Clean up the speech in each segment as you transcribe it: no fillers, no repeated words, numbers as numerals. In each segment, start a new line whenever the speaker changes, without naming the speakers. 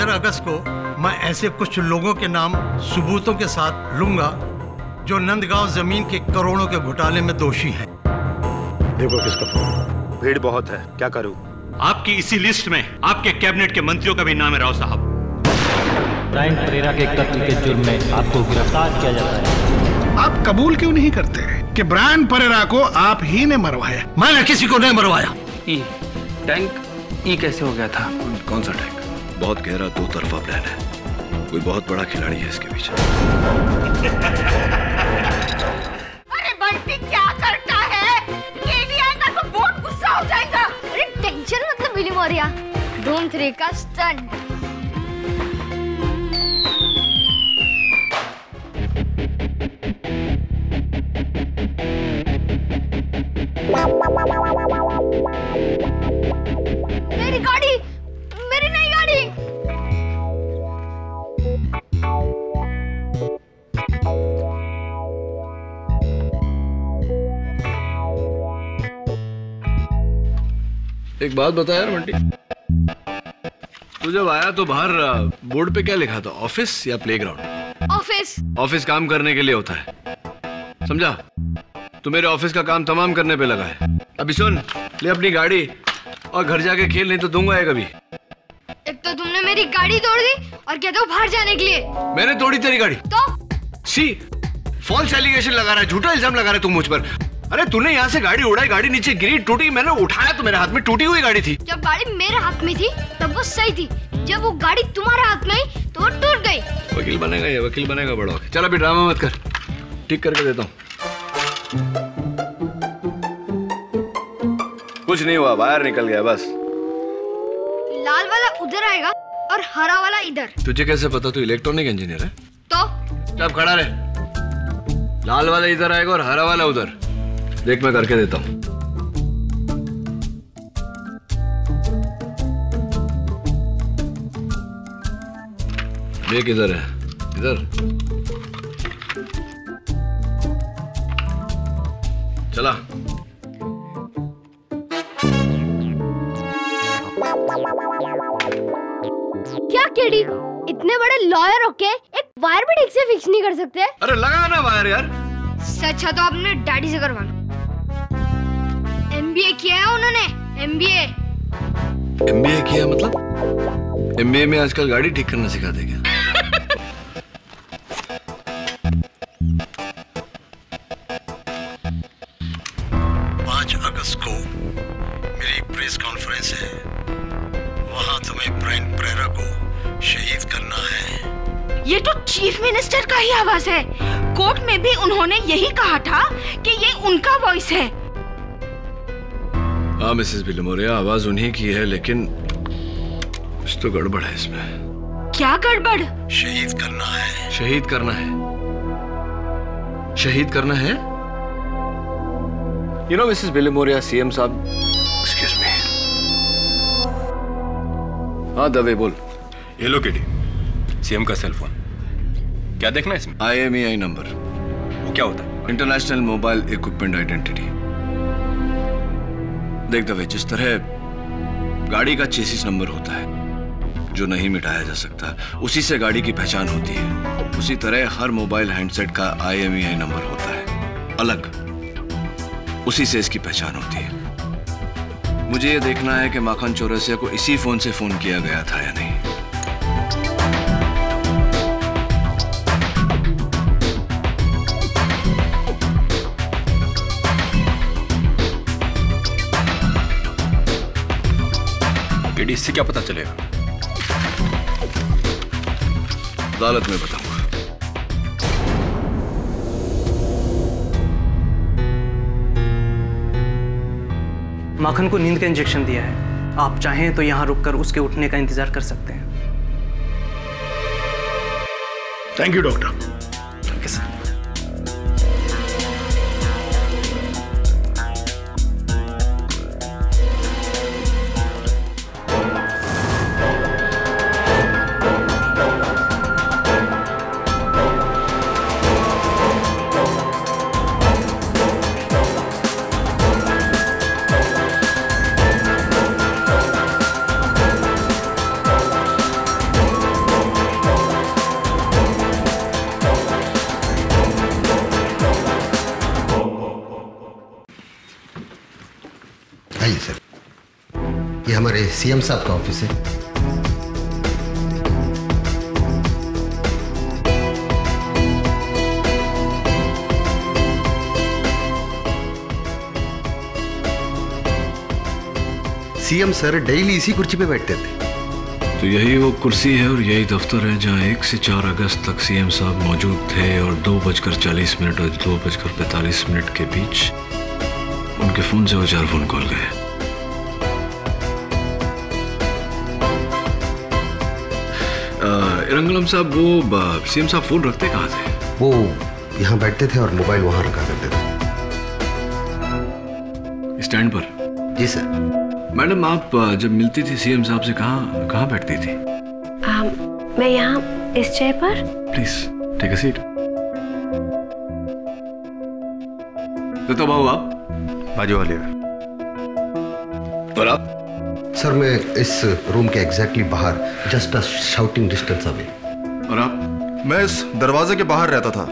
15 अगस्त को मैं ऐसे कुछ लोगों के नाम सबूतों के साथ लूंगा जो नंदगांव जमीन के करोड़ों के घोटाले में दोषी हैं। देखो किसका फोन।
भीड़ बहुत है, क्या करूं?
आपकी इसी लिस्ट में आपके कैबिनेट के मंत्रियों का भी नाम है राव साहब।
ब्रायन परेरा के कत्ल के जुर्म में आपको गिरफ्तार किया जाता है।
आप कबूल क्यों नहीं करते कि ब्रायन परेरा को आप ही ने मरवाया?
मैंने किसी को नहीं मरवाया।
टैंक ई कैसे हो गया था?
कौन सा टैंक? बहुत गहरा दो तरफा प्लान है, कोई बहुत बड़ा खिलाड़ी है इसके पीछे।
अरे बंटी क्या करता है? केडी आएगा तो बहुत गुस्सा हो जाएगा। अरे टेंशन मतलब बिली मोरिया, धूम 3 का स्टंट। मेरी गाड़ी, मेरी नई गाड़ी।
एक बात बता यार बंटी, तू जब आया तो बाहर बोर्ड पे क्या लिखा था? ऑफिस या प्लेग्राउंड?
ऑफिस।
ऑफिस काम करने के लिए होता है, समझा? तू मेरे ऑफिस का काम तमाम करने पे लगा है। अभी सुन, ले अपनी गाड़ी और घर जाके खेल, नहीं तो दूंगा एक अभी।
एक तो तुमने मेरी गाड़ी तोड़ दी और कहते हो बाहर जाने के लिए।
मैंने तोड़ी तेरी गाड़ी?
तो
सी फॉल्स एलिगेशन लगा रहा है, झूठा इल्जाम लगा रहा है तू मुझ पर। अरे तूने यहाँ से गाड़ी उड़ाई, गाड़ी नीचे गिरी, टूटी, मैंने उठाया तो मेरे हाथ में टूटी हुई गाड़ी थी।
जब गाड़ी मेरे हाथ में थी तब वो सही थी, जब वो गाड़ी तुम्हारे हाथ में आई तो वो टूट गई।
वकील बनेगा ये, वकील बनेगा बड़ा। चल अभी ड्रामा मत कर, ठीक करके देता हूँ। कुछ नहीं हुआ, बाहर निकल गया बस।
लाल वाला उधर आएगा और हरा वाला इधर।
तुझे कैसे पता? तू इलेक्ट्रॉनिक इंजीनियर है?
तो
अब खड़ा रहे, लाल वाला इधर आएगा और हरा वाला उधर। देख मैं करके देता हूँ। देख इधर है, इधर चला।
क्या केडी, इतने बड़े लॉयर होके एक वायर भी ठीक से फिक्स नहीं कर सकते?
अरे लगा ना वायर यार।
सच है तो अपने डैडी से करवा लो। MBA किया है उन्होंने, MBA।
MBA किया मतलब? MBA में आजकल गाड़ी ठीक करना सिखाते क्या?
5 अगस्त को मेरी प्रेस कॉन्फ्रेंस है, वहां तुम्हें ब्रायन परेरा को शहीद करना है।
ये तो चीफ मिनिस्टर का ही आवाज है। कोर्ट में भी उन्होंने यही कहा था कि ये उनका वॉइस है।
हाँ मिसेस बिलमोरिया, आवाज उन्हीं की है, लेकिन कुछ तो गड़बड़ है इसमें।
क्या गड़बड़?
शहीद करना है।
शहीद करना है? शहीद करना है? You know Mrs Bilimoria, CM साहब, एक्सक्यूज मी। हाँ दवे बोल।
ये लो केडी, सीएम का सेल फोन। क्या देखना है इसमें?
IMEI number.
वो क्या होता है?
International mobile equipment identity. देख दवे, जिस तरह गाड़ी का चेसिस नंबर होता है जो नहीं मिटाया जा सकता, उसी से गाड़ी की पहचान होती है, उसी तरह हर मोबाइल हैंडसेट का IMEI नंबर होता है, अलग, उसी से इसकी पहचान होती है। मुझे ये देखना है कि माखन चौरसिया को इसी फोन से फोन किया गया था या नहीं।
केडी, इससे क्या पता चलेगा?
अदालत में बताऊंगा।
माखन को नींद का इंजेक्शन दिया है, आप चाहें तो यहां रुककर उसके उठने का इंतजार कर सकते हैं।
Thank you doctor.
Okay sir.
आइए सर, ये हमारे सीएम साहब का ऑफिस है। सीएम सर डेली इसी कुर्सी पे बैठते थे।
तो यही वो कुर्सी है और यही दफ्तर है जहां 1 से 4 अगस्त तक सीएम साहब मौजूद थे और 2:40 और 2:45 के बीच उनके फोन से वो 4 फोन कॉल गए। इरंगलम साहब, वो सीएम साहब फोन रखते कहाँ थे?
वो यहाँ बैठते थे और मोबाइल वहां रखा करते थे।
स्टैंड पर?
जी सर।
मैडम, आप जब मिलती थी सीएम साहब से कहाँ बैठती थी?
मैं यहाँ इस चेयर पर।
Please take a seat. तो बाबू आप?
बाजू वाले।
और आप?
सर मैं इस रूम के एग्जैक्टली बाहर, just a shouting distance away.
और आप?
मैं इस दरवाजे के बाहर रहता था,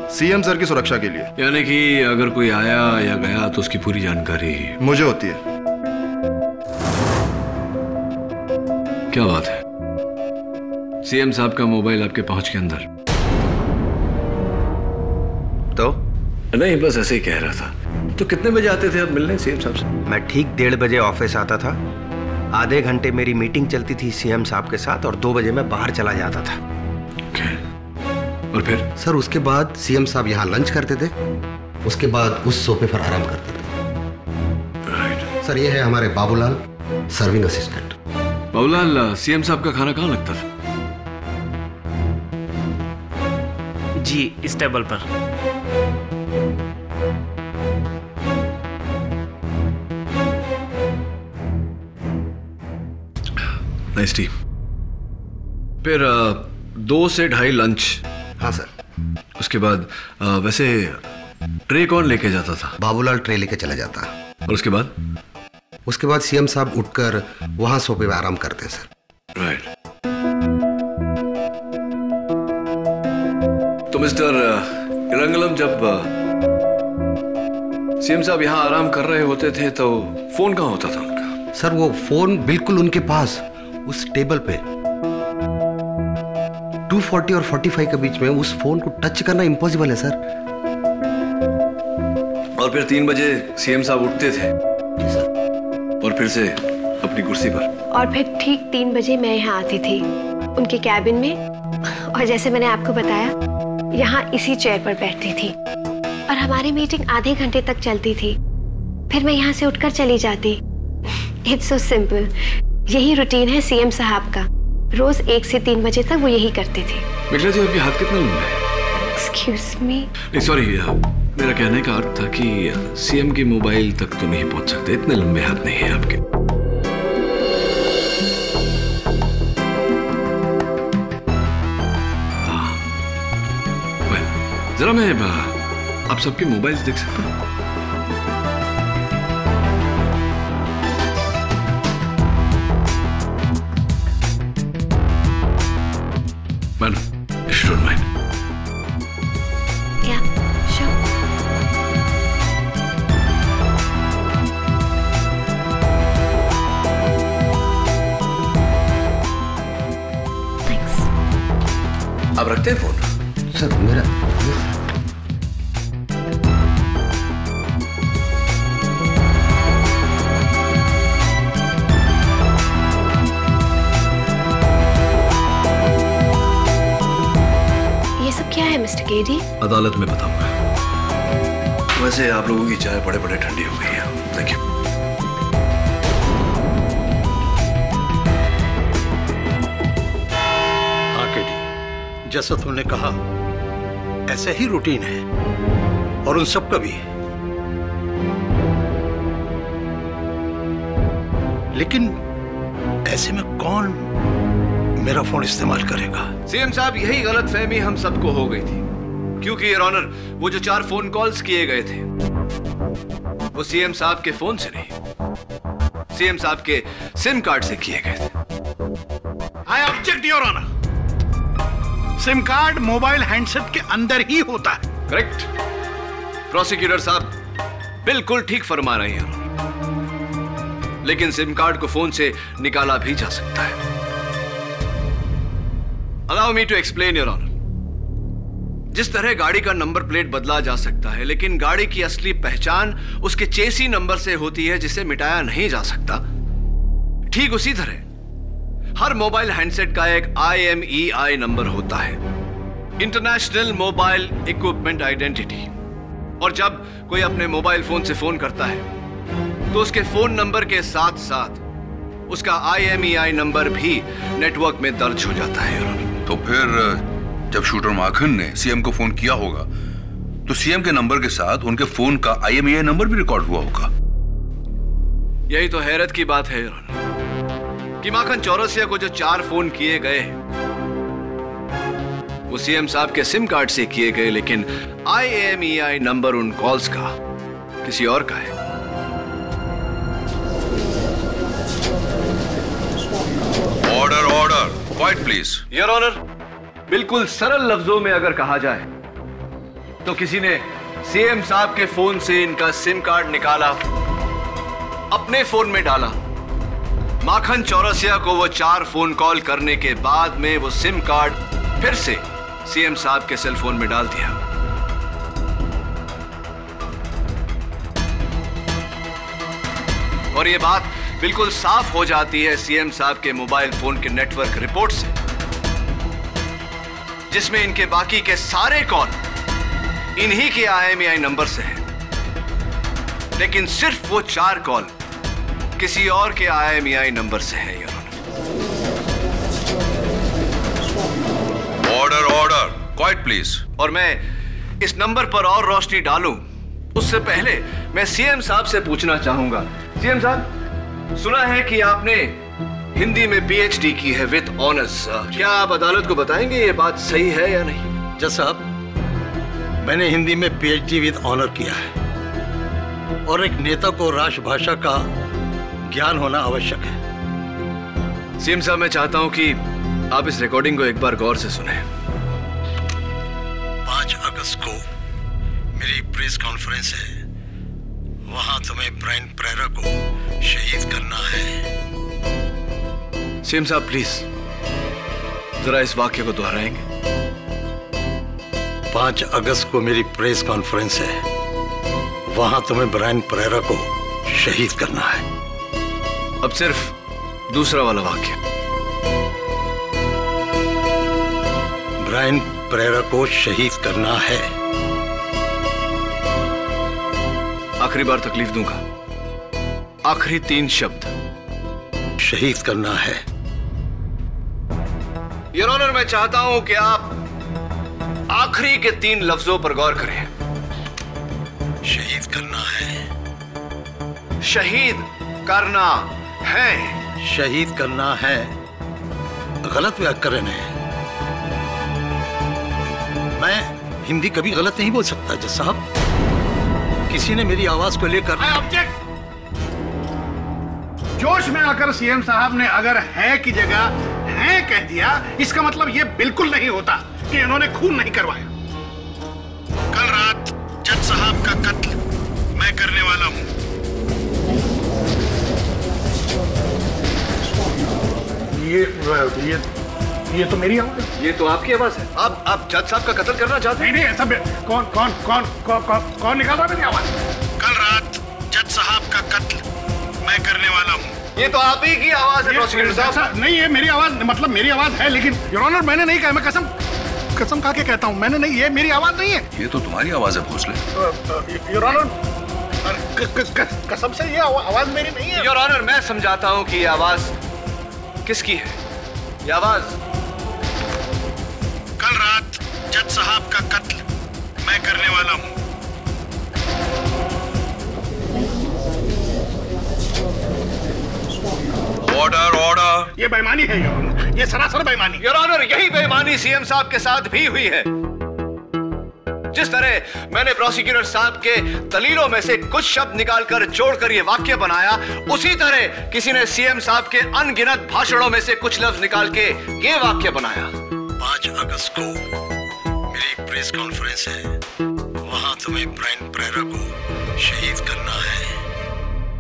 सीएम सर की सुरक्षा के लिए।
यानी कि अगर कोई आया या गया तो उसकी पूरी जानकारी
मुझे होती है।
क्या बात है? सीएम साहब का मोबाइल आपके पहुंच के अंदर?
तो
नहीं, बस ऐसे ही कह रहा था। तो कितने बजे आते थे आप मिलने सीएम साहब से?
मैं ठीक 1:30 बजे ऑफिस आता था। आधे घंटे मेरी मीटिंग चलती थी सीएम साहब के साथ और 2 बजे मैं बाहर चला जाता था।
और फिर?
सर उसके बाद सीएम साहब यहाँ लंच करते थे, उसके बाद उस सोफे पर आराम करते थे।
राइट।
सर ये है हमारे Babulal, serving assistant.
Babulal, CM साहब का खाना कहाँ लगता था?
जी, इस टेबल पर।
Nice T. फिर 2 से 2:30 लंच।
हाँ सर।
उसके बाद वैसे ट्रे कौन लेके जाता था?
बाबूलाल ट्रे लेके चला जाता।
और उसके बाद?
उसके बाद सीएम साहब उठकर वहां सोफे पे आराम करते हैं सर।
राइट। तो मिस्टर इरंगलम, जब सीएम साहब यहाँ आराम कर रहे होते थे तो फोन कहाँ होता था उनका?
सर वो फोन बिल्कुल उनके पास, उस टेबल पे। 240 और 45 के बीच में उस फोन को टच करना इम्पॉसिबल है सर।
और फिर 3 बजे सीएम साहब उठते थे?
जी सर।
और फिर से अपनी कुर्सी पर?
और फिर ठीक 3 बजे मैं यहाँ आती थी उनके कैबिन में, और जैसे मैंने आपको बताया यहाँ इसी चेयर पर बैठती थी और हमारी मीटिंग आधे घंटे तक चलती थी। फिर मैं यहाँ से उठकर चली जाती। It's so simple. यही रूटीन है सीएम साहब का। रोज 1 से 3 बजे तक वो यही करते थे।
मिश्रा जी, आपके हाथ कितना लंबा है?
Excuse me.
सॉरी, मेरा कहने का अर्थ था कि सीएम की मोबाइल तक तो नहीं पहुंच सकते, इतने लंबे हाथ नहीं है आपके। जरा मैं आप सबके मोबाइल्स देख सकता हूँ? Madam, if you don't mind.
Yeah, sure. Thanks.
आप रखते हैं फोन?
सर मेरा
मिस्टर केडी?
अदालत में बताऊंगा। वैसे आप लोगों की चाय बड़े ठंडी हो गई है। Thank you.
हाँ केडी, जैसा तुमने कहा ऐसे ही रूटीन है और उन सब का भी। लेकिन ऐसे में कौन मेरा फोन इस्तेमाल करेगा?
सीएम साहब, यही गलतफहमी हम सबको हो गई थी, क्योंकि योर ऑनर वो जो 4 फोन कॉल्स किए गए थे वो सीएम साहब के फोन से नहीं, सीएम साहब के सिम कार्ड से किए गए थे।
I object your honour. SIM card mobile handset के अंदर ही होता है।
करेक्ट। प्रोसिक्यूटर साहब बिल्कुल ठीक फरमा रहे हैं। लेकिन सिम कार्ड को फोन से निकाला भी जा सकता है। Allow me to explain your honour. जिस तरह गाड़ी का नंबर प्लेट बदला जा सकता है, लेकिन गाड़ी की असली पहचान उसके चेसी नंबर से होती है जिसे मिटाया नहीं जा सकता, ठीक उसी तरह हर मोबाइल हैंडसेट का एक IMEI नंबर होता है, इंटरनेशनल मोबाइल इक्विपमेंट आइडेंटिटी। और जब कोई अपने मोबाइल फोन से फोन करता है तो उसके फोन नंबर के साथ साथ उसका IMEI नंबर भी नेटवर्क में दर्ज हो जाता है।
तो फिर जब शूटर माखन ने सीएम को फोन किया होगा तो सीएम के नंबर के साथ उनके फोन का IMEI नंबर भी रिकॉर्ड हुआ होगा।
यही तो हैरत की बात है कि माखन चौरसिया को जो 4 फोन किए गए वो सीएम साहब के सिम कार्ड से किए गए, लेकिन IMEI नंबर उन कॉल्स का किसी और का है।
Order order, quiet please.
Your honour, बिल्कुल सरल लफ्जों में अगर कहा जाए तो किसी ने सीएम साहब के फोन से इनका सिम कार्ड निकाला, अपने फोन में डाला, माखन चौरसिया को वो 4 फोन कॉल करने के बाद में वो सिम कार्ड फिर से सीएम साहब के सेल फोन में डाल दिया। और ये बात बिल्कुल साफ हो जाती है सीएम साहब के मोबाइल फोन के नेटवर्क रिपोर्ट से, जिसमें इनके बाकी के सारे कॉल इन्हीं के IMEI नंबर से हैं, लेकिन सिर्फ वो 4 कॉल किसी और के IMEI नंबर से है।
Order order, quiet please.
और मैं इस नंबर पर और रोशनी डालूं उससे पहले मैं सीएम साहब से पूछना चाहूंगा। सीएम साहब, सुना है कि आपने हिंदी में PhD की है विद ऑनर्स। क्या आप अदालत को बताएंगे ये बात सही है या नहीं?
जज साहब, मैंने हिंदी में PhD विद ऑनर किया है और एक नेता को राष्ट्रभाषा का ज्ञान होना आवश्यक है।
सीएम साहब, मैं चाहता हूं कि आप इस रिकॉर्डिंग को एक बार गौर से सुने।
5 अगस्त को मेरी प्रेस कॉन्फ्रेंस है, वहां तुम्हें ब्रायन प्रेरा को शहीद करना है।
सीएम साहब, प्लीज जरा इस वाक्य को दोहराएंगे।
5 अगस्त को मेरी प्रेस कॉन्फ्रेंस है, वहां तुम्हें ब्रायन प्रेरा को शहीद करना है।
अब सिर्फ दूसरा वाला वाक्य।
ब्रायन प्रेरा को शहीद करना है।
आखिरी बार तकलीफ दूंगा, आखिरी 3 शब्द,
शहीद करना है।
योर ऑनर, मैं चाहता हूं कि आप आखिरी के 3 लफ्जों पर गौर करें।
शहीद करना है।
शहीद करना है।
शहीद करना है गलत व्याकरण है। मैं हिंदी कभी गलत नहीं बोल सकता जज साहब। किसी ने मेरी आवाज को लेकर
ऑब्जेक्ट। जोश में आकर सीएम साहब ने अगर है की जगह है कह दिया, इसका मतलब यह बिल्कुल नहीं होता कि इन्होंने खून नहीं करवाया। कल रात जज साहब का कत्ल मैं करने वाला हूं। ये तो मेरी आवाज है।
ये तो आपकी आवाज है। आप जज साहब का कत्ल करना चाहते हैं?
नहीं, ऐसा कौन निकाल रहा है मेरी आवाज? कल रात जज साहब का कत्ल मैं करने वाला हूँ।
ये तो आप ही की आवाज है प्रोसिक्यूटर साहब।
नहीं, ये मेरी आवाज, मतलब मेरी आवाज है, लेकिन योर ऑनर मैंने नहीं कहा। मैं कसम खा के कहता हूँ, मैंने नहीं, ये मेरी आवाज नहीं है।
ये तो तुम्हारी आवाज है भोसले।
योर ऑनर, कसम से ये आवाज मेरी नहीं है।
योर ऑनर, मैं समझाता हूँ कि ये आवाज किसकी है। ये आवाज
कल रात जज साहब का कत्ल मैं करने वाला हूँ।
Order order.
ये बेईमानी है योर ऑनर, ये सरासर बेईमानी।
योर ऑनर, यही बेईमानी सीएम साहब के साथ भी हुई है। जिस तरह मैंने प्रोसिक्यूटर साहब के दलीलों में से कुछ शब्द निकालकर जोड़कर ये वाक्य बनाया, उसी तरह किसी ने सीएम साहब के अनगिनत भाषणों में से कुछ लफ्ज निकाल के ये वाक्य बनाया।
5 अगस्त को मेरी प्रेस कॉन्फ्रेंस है, वहां तुम्हें ब्रायन प्रेरा को शहीद करना है।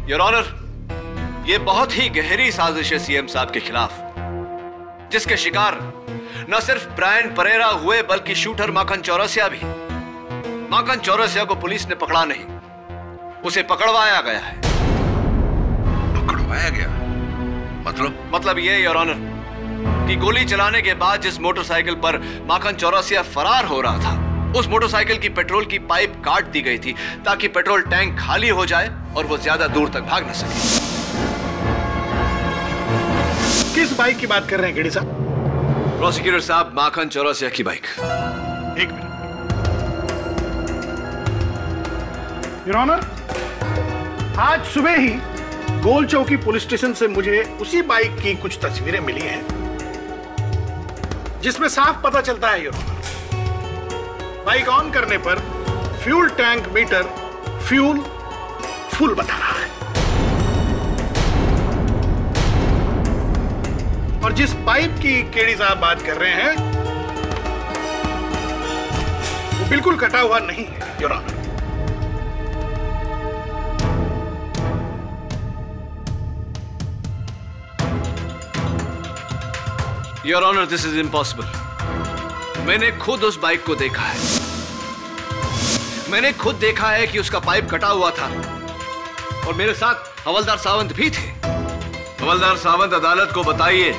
योर ऑनर, ये बहुत ही गहरी साजिश है सीएम साहब के खिलाफ, जिसके शिकार न सिर्फ ब्रायन परेरा हुए बल्कि शूटर माखन चौरसिया भी। माखन चौरसिया को पुलिस ने पकड़ा नहीं, उसे पकड़वाया गया है।
पकड़वाया गया?
मतलब ये योर ऑनर कि गोली चलाने के बाद जिस मोटरसाइकिल पर माखन चौरसिया फरार हो रहा था, उस मोटरसाइकिल की पेट्रोल की पाइप काट दी गई थी ताकि पेट्रोल टैंक खाली हो जाए और वो ज्यादा दूर तक भाग न सके।
किस बाइक की बात कर रहे हैं गेडी साहब?
प्रोसिक्यूटर साहब, माखन चौरसिया की बाइक।
एक मिनट योर ऑनर, आज सुबह ही गोल चौकी पुलिस स्टेशन से मुझे उसी बाइक की कुछ तस्वीरें मिली हैं, जिसमें साफ पता चलता है योर ऑनर, बाइक ऑन करने पर fuel tank meter fuel full बता रहा है, और जिस पाइप की केडी साहब बात कर रहे हैं वो बिल्कुल कटा हुआ नहीं है your honour.
Your honour, this is impossible. मैंने खुद उस बाइक को देखा है। मैंने खुद देखा है कि उसका पाइप कटा हुआ था, और मेरे साथ हवलदार सावंत भी थे। हवलदार सावंत, अदालत को बताइए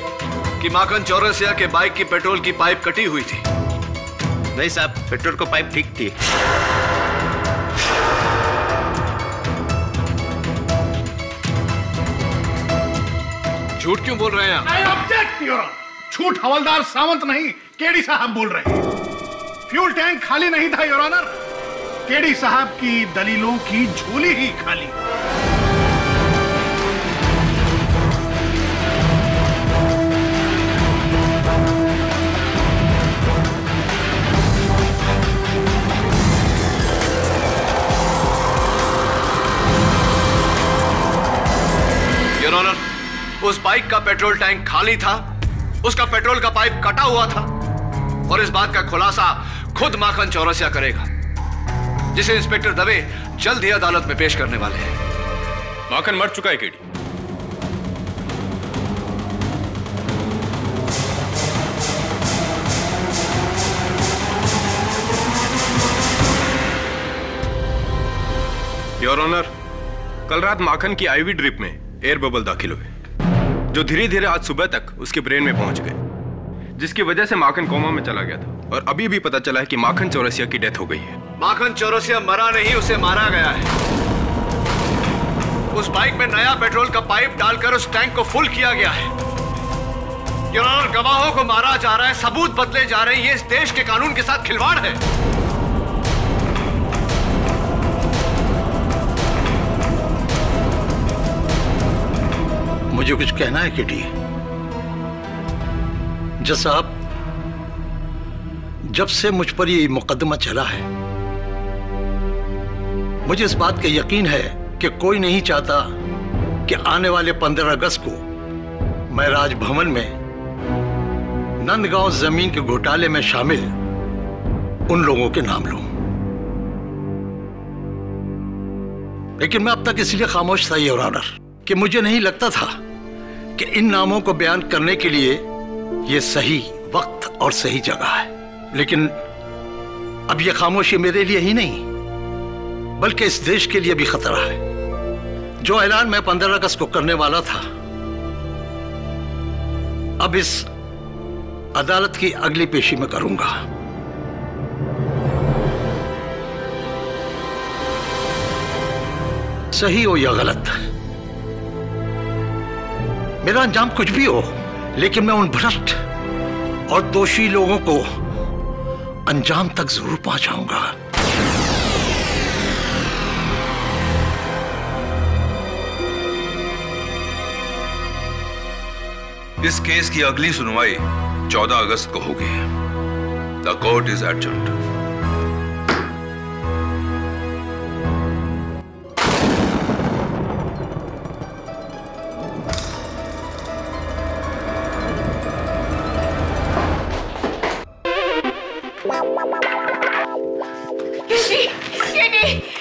कि माखन चौरसिया के बाइक की पेट्रोल की पाइप कटी हुई थी।
नहीं साहब, पेट्रोल को पाइप ठीक थी।
झूठ क्यों बोल रहे हैं आप?
I object, Your Honor। झूठ हवलदार सावंत नहीं, केडी साहब बोल रहे हैं। फ्यूल टैंक खाली नहीं था योर ऑनर, केडी साहब की दलीलों की झोली ही खाली।
योर ऑनर, उस बाइक का पेट्रोल टैंक खाली था, उसका पेट्रोल का पाइप कटा हुआ था, और इस बात का खुलासा खुद माखन चौरसिया करेगा, जिसे इंस्पेक्टर दवे जल्द ही अदालत में पेश करने वाले हैं।
माखन मर चुका है केडी। योर ऑनर, कल रात माखन की आईवी ड्रिप में एयर बबल दाखिल हुए, जो धीरे धीरे आज सुबह तक उसके ब्रेन में पहुंच गए, जिसकी वजह से माखन कोमा में चला गया था, और अभी भी पता चला है कि माखन चौरसिया की डेथ हो गई है।
माखन चौरसिया मरा नहीं, उसे मारा गया है। उस बाइक में नया पेट्रोल का पाइप डालकर उस टैंक को फुल किया गया है। योर ऑनर, गवाहों को मारा जा रहा है, सबूत बदले जा रहे हैं, ये इस देश के कानून के साथ खिलवाड़ है।
मुझे कुछ कहना है केडी? जज साहब, जब से मुझ पर ये मुकदमा चला है, मुझे इस बात का यकीन है कि कोई नहीं चाहता कि आने वाले 15 अगस्त को मैं राजभवन में नंदगांव जमीन के घोटाले में शामिल उन लोगों के नाम लूं। लेकिन मैं अब तक इसलिए खामोश था योर ऑनर कि मुझे नहीं लगता था कि इन नामों को बयान करने के लिए यह सही वक्त और सही जगह है। लेकिन अब यह खामोशी मेरे लिए ही नहीं बल्कि इस देश के लिए भी खतरा है। जो ऐलान मैं 15 अगस्त को करने वाला था, अब इस अदालत की अगली पेशी में करूंगा। सही हो या गलत, मेरा अंजाम कुछ भी हो, लेकिन मैं उन भ्रष्ट और दोषी लोगों को अंजाम तक जरूर पहुंचाऊंगा।
इस केस की अगली सुनवाई 14 अगस्त को होगी। The court is adjourned.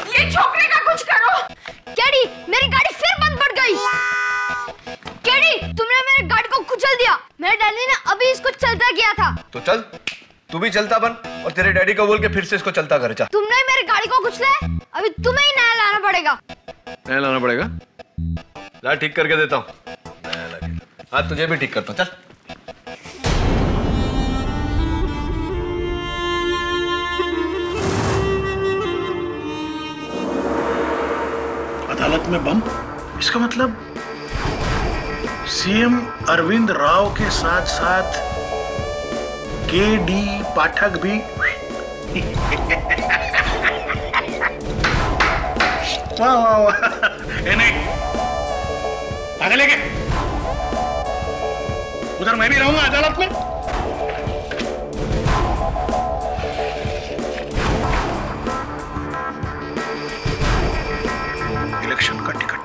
ये छोकरे का कुछ करो। केडी, मेरी गाड़ी फिर बंद पड़ गई। मेरे डैडी ने अभी इसको चलता किया था।
तो चल, तू भी चलता बन और तेरे डैडी को बोल के फिर से इसको चलता कर। जा।
तुमने ही मेरी गाड़ी को कुचला है, अभी तुम्हें ही नया लाना पड़ेगा।
नया लाना पड़ेगा? ला ठीक करके देता हूँ। नया लगे। हाँ तुझे भी ठीक करता हूँ, चल।
अदालत में बम, इसका मतलब सीएम अरविंद राव के साथ साथ के.डी. पाठक भी। वाह वाह वाह, नहीं आगे लेके उधर मैं भी रहूंगा अदालत में। इलेक्शन का टिकट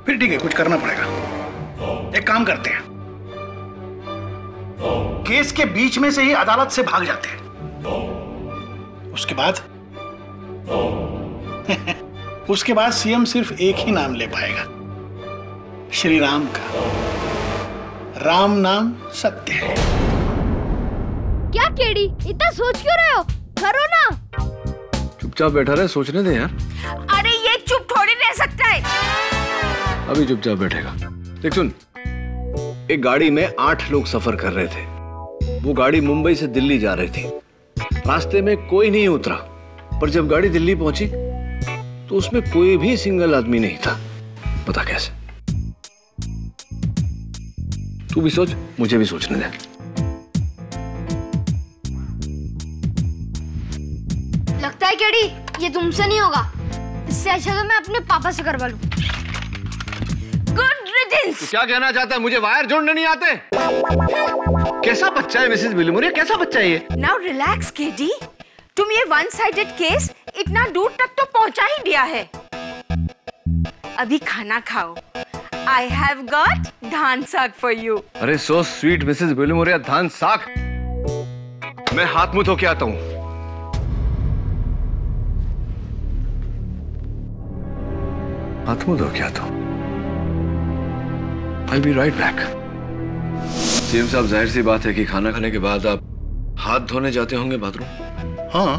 फिर ठीक है, कुछ करना पड़ेगा। एक काम करते हैं, केस के बीच में से ही अदालत से भाग जाते हैं। उसके बाद सीएम सिर्फ एक ही नाम ले पाएगा, श्री राम का। राम नाम सत्य है।
क्या केडी, इतना सोच क्यों रहे हो? करो ना।
चुपचाप बैठा रहे, सोचने दे यार।
अरे ये चुप थोड़ी रह सकता है।
अभी चुपचाप बैठेगा। देख सुन, एक गाड़ी में 8 लोग सफर कर रहे थे। वो गाड़ी मुंबई से दिल्ली जा रही थी। रास्ते में कोई नहीं उतरा, पर जब गाड़ी दिल्ली पहुंची तो उसमें कोई भी सिंगल आदमी नहीं था। पता कैसे? तू भी सोच, मुझे भी सोचने दे।
लगता है केडी ये तुमसे नहीं होगा, इससे अच्छा तो मैं अपने पापा से करवा लूं।
गुड रिडंस।
तू क्या कहना चाहता है? मुझे वायर जोड़ने नहीं आते? कैसा बच्चा है मिसेस बिलीमोरिया, कैसा बच्चा है ये?
नाउ रिलैक्स केडी, तुम ये वन साइडेड केस इतना दूर तक तो पहुंचा ही दिया है। अभी खाना खाओ। I have got धान साग for you।
अरे सो स्वीट मिसेस बिलीमोरिया, धान साग। मैं हाथ मुंह धो के आता हूँ। हाथ मुंह धो के आता हूँ। I'll be right back। CM साहब, जाहिर सी बात है कि खाना खाने के बाद आप हाथ धोने जाते होंगे बाथरूम।
हाँ,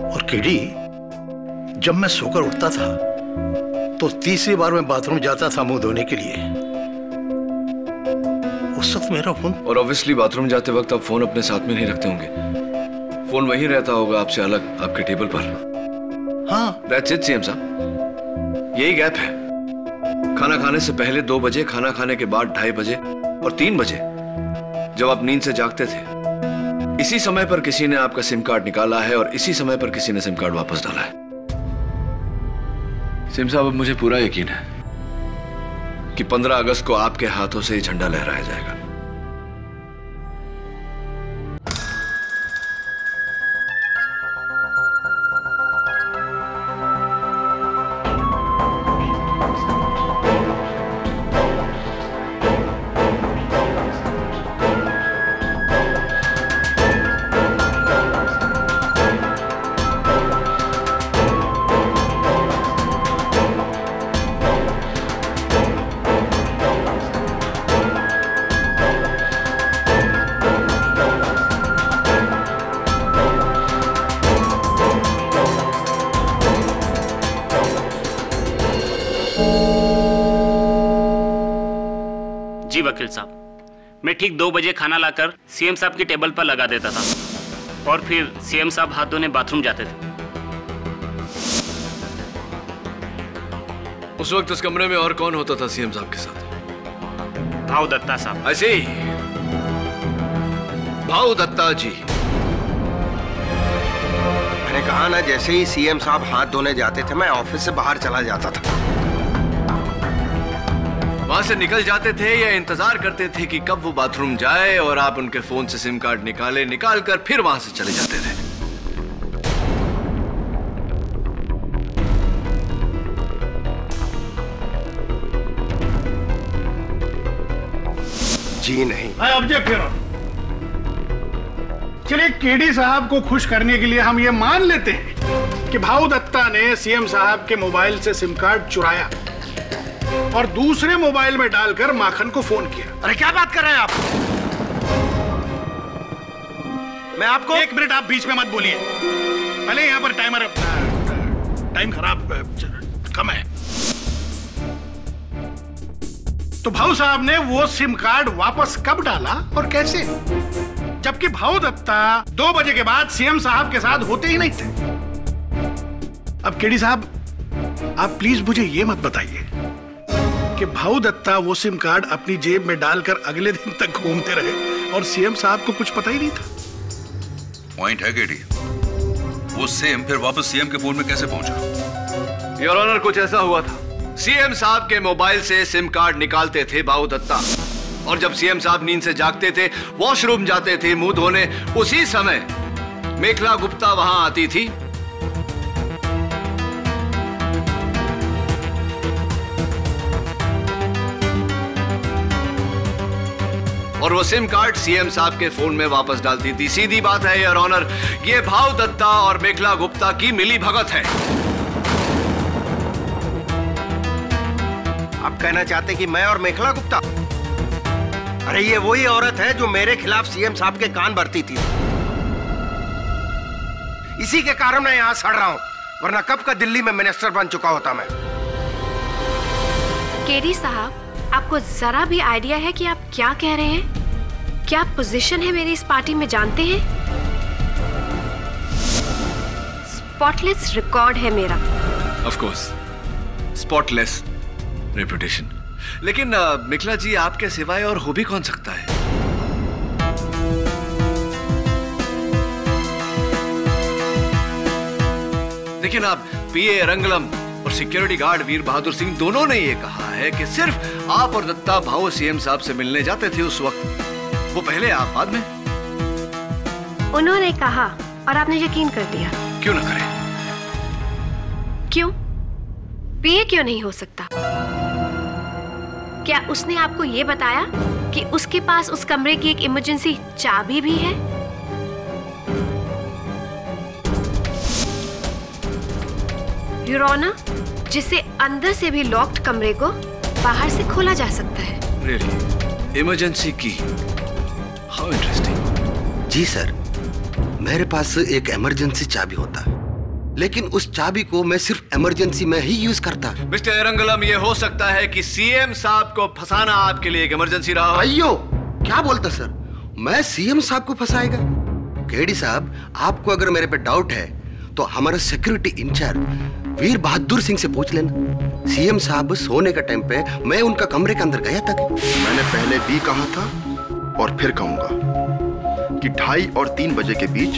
और केडी, जब मैं सोकर उठता था तो तीसरी बार मैं बाथरूम जाता था मुंह धोने के लिए। उस वक्त मेरा फोन।
और ऑब्वियसली बाथरूम जाते वक्त आप फोन अपने साथ में नहीं रखते होंगे। फोन वहीं रहता होगा आपसे अलग, आपके टेबल पर।
हाँ,
दैट्स इट सीएम साहब, यही गैप है। खाना खाने से पहले 2 बजे, खाना खाने के बाद 2:30 बजे और 3 बजे जब आप नींद से जागते थे, इसी समय पर किसी ने आपका सिम कार्ड निकाला है और इसी समय पर किसी ने सिम कार्ड वापस डाला है। सिम साहब, अब मुझे पूरा यकीन है कि 15 अगस्त को आपके हाथों से ही झंडा लहराया जाएगा।
जी वकील साहब, मैं ठीक 2 बजे खाना लाकर सीएम साहब की टेबल पर लगा देता था और फिर सीएम साहब हाथ धोने बाथरूम जाते थे।
उस वक्त उस कमरे में और कौन होता था सीएम साहब के साथ?
भाऊ दत्ता साहब।
ऐसे ही भाऊ दत्ता जी।
मैंने कहा ना, जैसे ही सीएम साहब हाथ धोने जाते थे मैं ऑफिस से बाहर चला जाता था।
वहां से निकल जाते थे या इंतजार करते थे कि कब वो बाथरूम जाए और आप उनके फोन से सिम कार्ड निकाल कर फिर वहां से चले जाते थे।
जी नहीं।
ऑब्जेक्ट करो। चलिए, केडी साहब को खुश करने के लिए हम ये मान लेते हैं कि भाऊ दत्ता ने सीएम साहब के मोबाइल से सिम कार्ड चुराया और दूसरे मोबाइल में डालकर माखन को फोन किया।
अरे क्या बात कर रहे हैं आप? मैं आपको...
एक मिनट, आप बीच में मत बोलिए। पहले यहाँ पर टाइम खराब कम है। तो भाऊ साहब ने वो सिम कार्ड वापस कब डाला और कैसे, जबकि भाऊ दत्ता 2 बजे के बाद सीएम साहब के साथ होते ही नहीं थे? अब केडी साहब, आप प्लीज मुझे ये मत बताइए कि भाऊ दत्ता वो सिम कार्ड अपनी जेब में डालकर अगले दिन तक घूमते रहे और सीएम साहब को कुछ पता ही नहीं था।
पॉइंट है केडी, वो सेम फिर वापस सीएम के फोन में कैसे पहुंचा?
योर ऑनर, कुछ ऐसा हुआ था। सीएम साहब के मोबाइल से सिम कार्ड निकालते थे भाऊ दत्ता, और जब सीएम साहब नींद से जागते थे, वॉशरूम जाते थे मुंह धोने, उसी समय मेखला गुप्ता वहां आती थी। और वो सिम कार्ड सीएम साहब के फोन में वापस डालती थी। सीधी बात है योर ऑनर, ये भाऊ दत्ता और मेखला गुप्ता की मिली भगत है।
आप कहना चाहते कि मैं और मेखला गुप्ता? अरे ये वही औरत है जो मेरे खिलाफ सीएम साहब के कान भरती थी। इसी के कारण मैं यहां सड़ रहा हूं, वरना कब का दिल्ली में मिनिस्टर बन चुका होता मैं।
केडी साहब, आपको जरा भी आइडिया है कि आप क्या कह रहे हैं? क्या पोजीशन है मेरी इस पार्टी में जानते हैं? स्पॉटलेस रिकॉर्ड है मेरा।
Of course, spotless reputation. लेकिन मेखला जी, आपके सिवाय और हो भी कौन सकता है? लेकिन आप पीए रंगलम और सिक्योरिटी गार्ड वीर बहादुर सिंह दोनों ने ये कहा है कि सिर्फ आप और दत्ता भाऊ सीएम साहब से मिलने जाते थे उस वक्त, वो पहले आप बाद में।
उन्होंने कहा और आपने यकीन कर लिया।
क्यों ना करें?
क्यों? पीए क्यों नहीं हो सकता? क्या उसने आपको ये बताया कि उसके पास उस कमरे की एक इमरजेंसी चाबी भी है? योर ऑनर, जिससे अंदर से भी लॉक्ड कमरे को बाहर से खोला जा सकता है।
Really? इमरजेंसी की? How interesting.
जी सर, मेरे पास एक इमरजेंसी चाबी होता है, लेकिन उस चाबी को मैं सिर्फ इमरजेंसी में ही यूज करता।
मिस्टर रंगलम, ये हो सकता है कि सीएम साहब को फंसाना आपके लिए एक इमरजेंसी रहा हो।
अयो, क्या बोलता सर? मैं सीएम साहब को फंसाएगा? केडी साहब, आपको अगर मेरे पे डाउट है तो हमारा सिक्योरिटी इंचार्ज वीर बहादुर सिंह से पूछ लेना। सीएम साहब सोने के टाइम पे मैं उनका कमरे के अंदर गया था।
मैंने पहले भी कहा था और फिर कहूंगा कि 2:30 और 3 बजे के बीच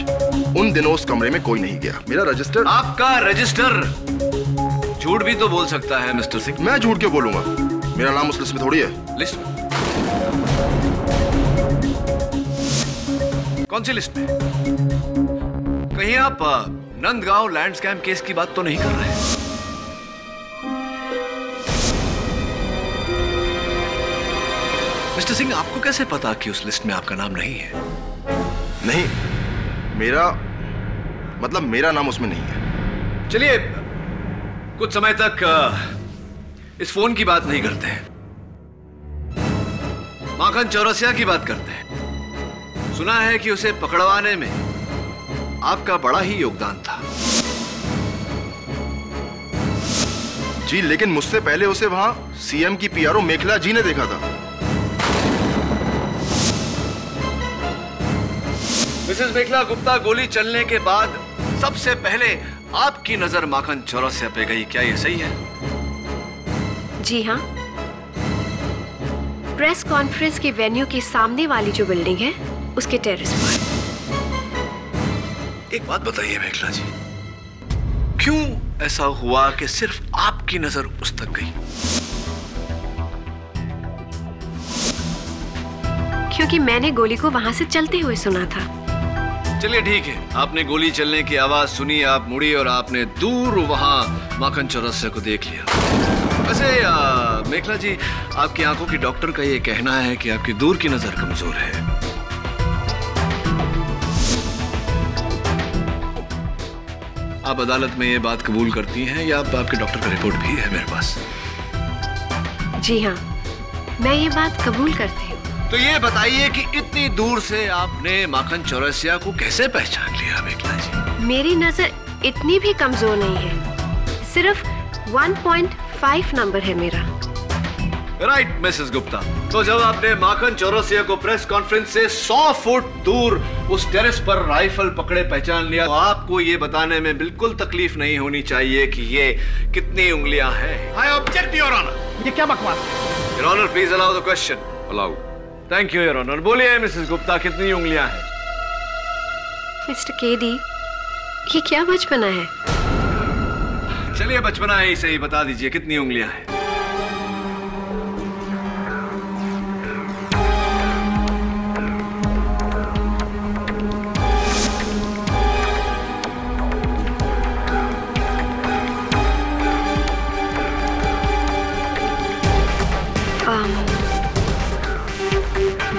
उन दिनों उस कमरे में कोई नहीं गया। मेरा रजिस्टर...
आपका रजिस्टर झूठ भी तो बोल सकता है मिस्टर सिंह।
मैं झूठ क्यों बोलूंगा? मेरा नाम उस लिस्ट में थोड़ी है।
लिस्ट में? कौन सी लिस्ट में? कहीं आप नंदगांव लैंड स्कैम केस की बात तो नहीं कर रहे? मिस्टर सिंह, आपको कैसे पता कि उस लिस्ट में आपका नाम नहीं है?
नहीं, मेरा नाम उसमें नहीं है।
चलिए, कुछ समय तक इस फोन की बात नहीं करते हैं, माखन चौरसिया की बात करते हैं। सुना है कि उसे पकड़वाने में आपका बड़ा ही योगदान था।
जी, लेकिन मुझसे पहले उसे वहां सीएम की पीआरओ मेखला जी ने देखा था।
मिसेस मेखला गुप्ता गोली चलने के बाद सबसे पहले आपकी नजर माखन चौरसिया पे गई, क्या ये सही है?
जी हाँ, प्रेस कॉन्फ्रेंस के वेन्यू के सामने वाली जो बिल्डिंग है उसके टेरेस पर।
एक बात बताइए मेखला जी, क्यों ऐसा हुआ कि सिर्फ आपकी नजर उस तक गई?
क्योंकि मैंने गोली को वहां से चलते हुए सुना था।
चलिए ठीक है, आपने गोली चलने की आवाज सुनी, आप मुड़ी और आपने दूर वहां माखन चौरसिया को देख लिया। वैसे मेखला जी, आपकी आंखों की डॉक्टर का ये कहना है कि आपकी दूर की नजर कमजोर है। आप अदालत में ये बात कबूल करती हैं या आपके डॉक्टर का रिपोर्ट भी है मेरे पास?
जी हाँ, मैं ये बात कबूल करती हूँ।
तो ये बताइए कि इतनी दूर से आपने माखन चौरसिया को कैसे पहचान लिया मेघला जी?
मेरी नजर इतनी भी कमजोर नहीं है, सिर्फ 1.5 नंबर है मेरा।
राइट मिसेस गुप्ता, तो जब आपने माखन चौरसिया को प्रेस कॉन्फ्रेंस से 100 फुट दूर उस टेरेस पर राइफल पकड़े पहचान लिया, तो आपको ये बताने में बिल्कुल तकलीफ नहीं होनी चाहिए कि ये कितनी उंगलियां हैं।
I object your honour. ये क्या बकवास है?
Your honour please allow the question.
Allow.
Thank you your honour. बोलिए मिसेस गुप्ता, कितनी उंगलियां हैं?
मिस्टर केडी, ये क्या बचपना है?
चलिए बचपना है ही सही, बता दीजिए कितनी उंगलियां हैं?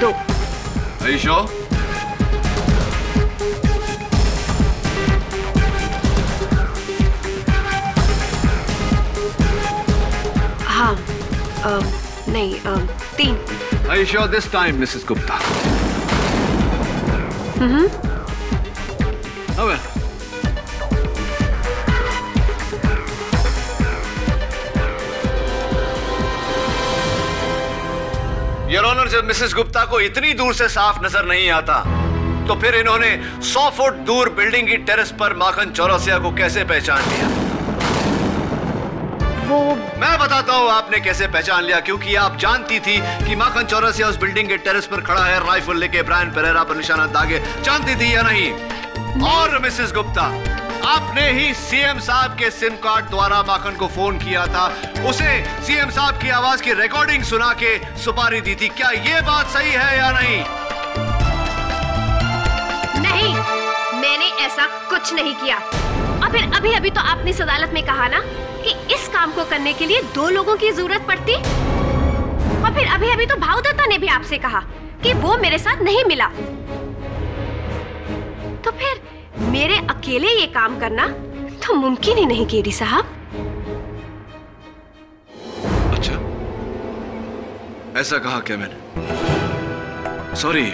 दो।
Are you sure?
हाँ, नहीं, 3।
Are you sure this time, Mrs. Gupta? Oh well. Your honour, जब मिसेस गुप्ता को इतनी दूर से साफ नजर नहीं आता, तो फिर इन्होंने 100 फुट दूर बिल्डिंग की टेरेस पर माखन चौरसिया को कैसे पहचान लिया?
वो
मैं बताता हूँ आपने कैसे पहचान लिया, क्योंकि आप जानती थी कि माखन चौरसिया उस बिल्डिंग के टेरेस पर खड़ा है, राइफल लेके ब्रायन पेरेरा पर निशाना दागे। जानती थी या नहीं? और मिसेस गुप्ता, आपने ही सीएम साहब के सिम कार्ड द्वारा माखन को फोन किया था, उसे सीएम साहब की आवाज की रिकॉर्डिंग सुना के सुपारी दी थी। क्या ये बात सही है या नहीं?
नहीं, मैंने ऐसा कुछ नहीं किया। और फिर अभी तो आपने इस अदालत में कहा ना कि इस काम को करने के लिए 2 लोगों की जरूरत पड़ती। और फिर अभी तो भाऊ दत्ता ने भी आपसे कहा कि वो मेरे साथ नहीं मिला। तो फिर मेरे अकेले ये काम करना तो मुमकिन ही नहीं केडी साहब।
अच्छा, ऐसा कहा क्या मैंने? सॉरी,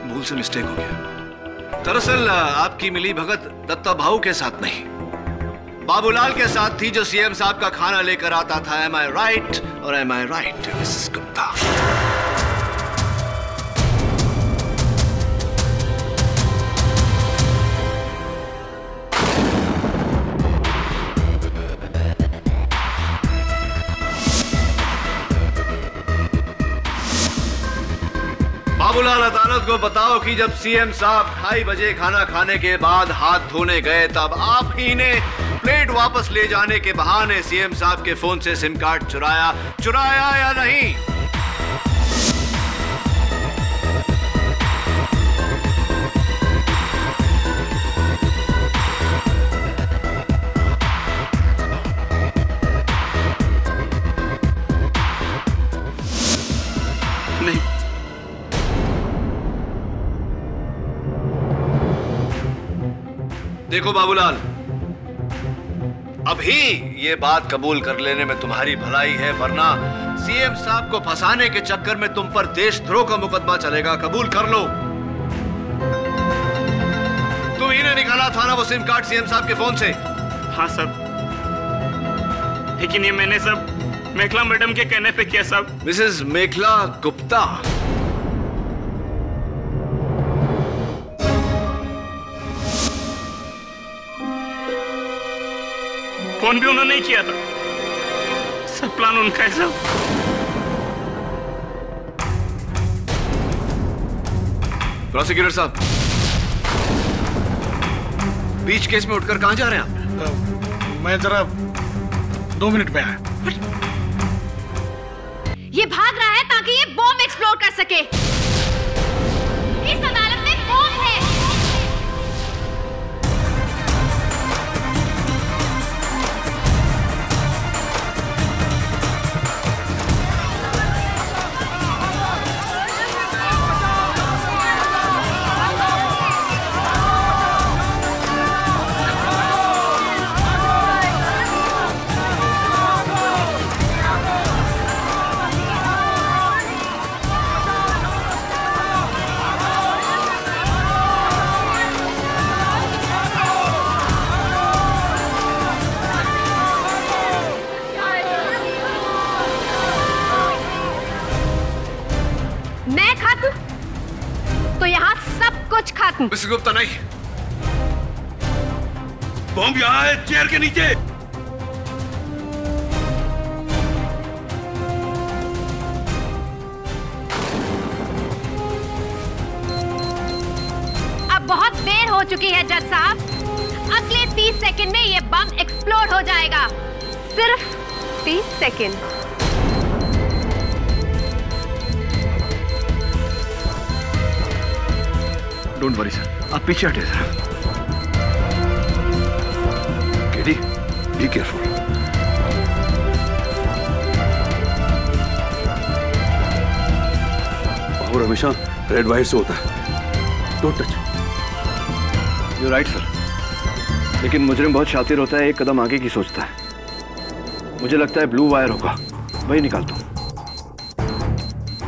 भूल से मिस्टेक हो गया। दरअसल आपकी मिली भगत दत्ता भाऊ के साथ नहीं, बाबूलाल के साथ थी, जो सीएम साहब का खाना लेकर आता था। एम आई राइट और एम आई राइट मिसेस गुप्ता? बाबूलाल, अदालत को बताओ कि जब सीएम साहब 2:30 बजे खाना खाने के बाद हाथ धोने गए, तब आप ही ने प्लेट वापस ले जाने के बहाने सीएम साहब के फोन से सिम कार्ड चुराया या नहीं?
नहीं।
देखो बाबूलाल, अभी ये बात कबूल कर लेने में तुम्हारी भलाई है, वरना सीएम साहब को फंसाने के चक्कर में तुम पर देशद्रोह का मुकदमा चलेगा। कबूल कर लो। तुम ही ने निकाला था ना वो सिम कार्ड सीएम साहब के फोन से?
हाँ सब, लेकिन ये मैंने सब मेखला मैडम के कहने पे किया सब।
मिसेस मेखला गुप्ता,
फोन भी उन्होंने ही किया था, सब प्लान उनका है सब।
प्रोसिक्यूटर साहब, बीच केस में उठकर कहां जा रहे हैं आप?
मैं जरा 2 मिनट में आया।
ये भाग रहा है ताकि ये बॉम्ब एक्सप्लोड कर सके। इस अदालत में बॉम्ब है।
मिसेस गुप्ता नहीं, बॉम्ब यहाँ है, चेयर के नीचे।
अब बहुत देर हो चुकी है जज साहब। अगले 30 सेकंड में ये बम एक्सप्लोड हो जाएगा। सिर्फ 30 सेकंड।
डोंट वरी सर, आप पीछे हटे सर। KD, be careful. और हमेशा रेड वायर से होता है, don't touch. You right sir, लेकिन मुजरिम बहुत शातिर होता है, एक कदम आगे की सोचता है। मुझे लगता है ब्लू वायर होगा, वही निकालता हूँ।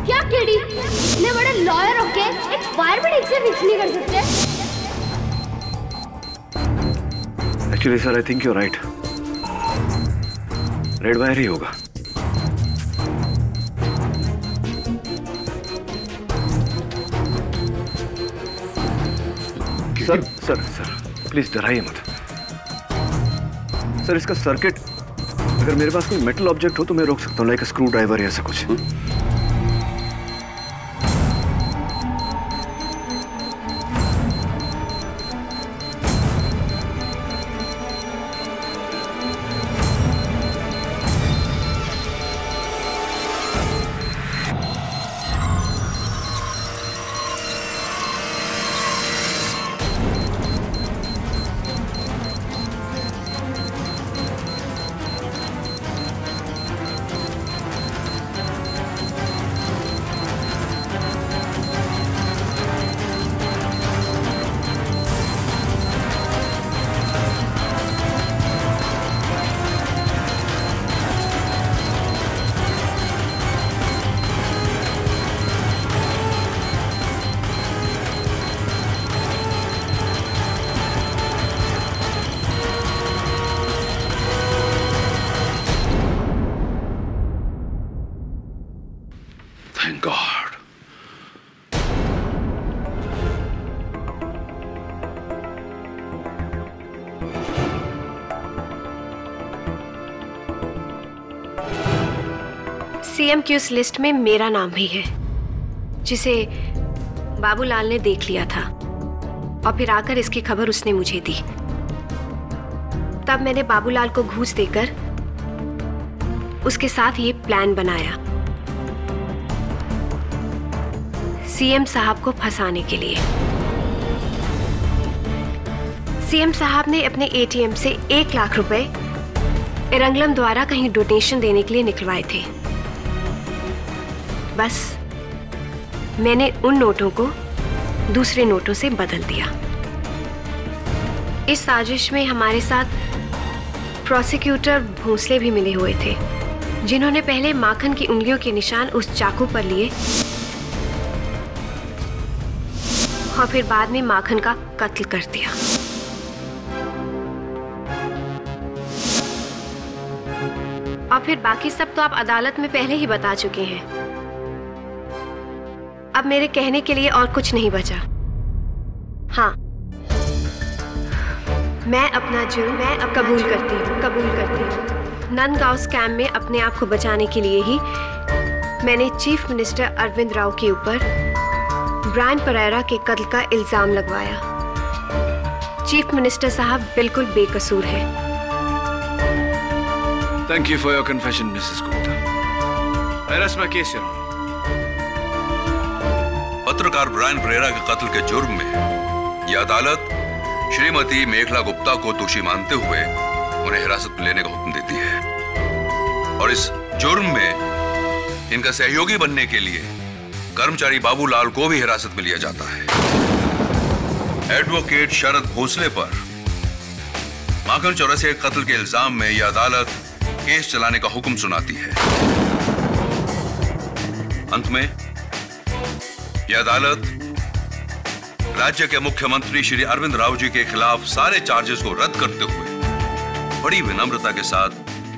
क्या केडी, इतने बड़े लॉयर होके एक फायर ब्रिगेड से फिक्स नहीं कर सकते?
Actually sir, I think you right, red wire ही होगा। सर सर सर प्लीज डराइए मत सर। इसका सर्किट, अगर मेरे पास कोई मेटल ऑब्जेक्ट हो तो मैं रोक सकता हूँ, लाइक स्क्रू ड्राइवर या ऐसा कुछ। Thank God.
सीएम की उस लिस्ट में मेरा नाम भी है, जिसे बाबूलाल ने देख लिया था और फिर आकर इसकी खबर उसने मुझे दी। तब मैंने बाबूलाल को घूस देकर उसके साथ ये प्लान बनाया, सीएम साहब को फंसाने के लिए। सीएम साहब ने अपने एटीएम से 1 लाख रुपए एरंगलम द्वारा कहीं डोनेशन देने के लिए निकलवाए थे। बस मैंने उन नोटों को दूसरे नोटों से बदल दिया। इस साजिश में हमारे साथ प्रोसिक्यूटर भोसले भी मिले हुए थे, जिन्होंने पहले माखन की उंगलियों के निशान उस चाकू पर लिए और फिर बाद में माखन का कत्ल कर दिया। और फिर बाकी सब तो आप अदालत में पहले ही बता चुके हैं। अब मेरे कहने के लिए और कुछ नहीं बचा। हाँ, मैं अपना जुर्म कबूल करती हूँ। नंदगांव स्कैम में अपने आप को बचाने के लिए ही मैंने चीफ मिनिस्टर अरविंद राव के ऊपर ब्रायन परेरा के कत्ल का इल्जाम लगवाया। चीफ मिनिस्टर साहब बिल्कुल बेकसूर है।
Thank you for your confession, Mrs. Gupta. I rest my case, Your Honor.
पत्रकार ब्रायन परेरा के कत्ल के जुर्म में यह अदालत श्रीमती मेखला गुप्ता को दोषी मानते हुए उन्हें हिरासत में लेने का हुक्म देती है और इस जुर्म में इनका सहयोगी बनने के लिए कर्मचारी बाबूलाल को भी हिरासत में लिया जाता है। एडवोकेट शरद भोसले पर माखन चौरसिया के कत्ल के इल्जाम में यह अदालत केस चलाने का हुक्म सुनाती है। अंत में यह अदालत राज्य के मुख्यमंत्री श्री अरविंद राव जी के खिलाफ सारे चार्जेस को रद्द करते हुए बड़ी विनम्रता के साथ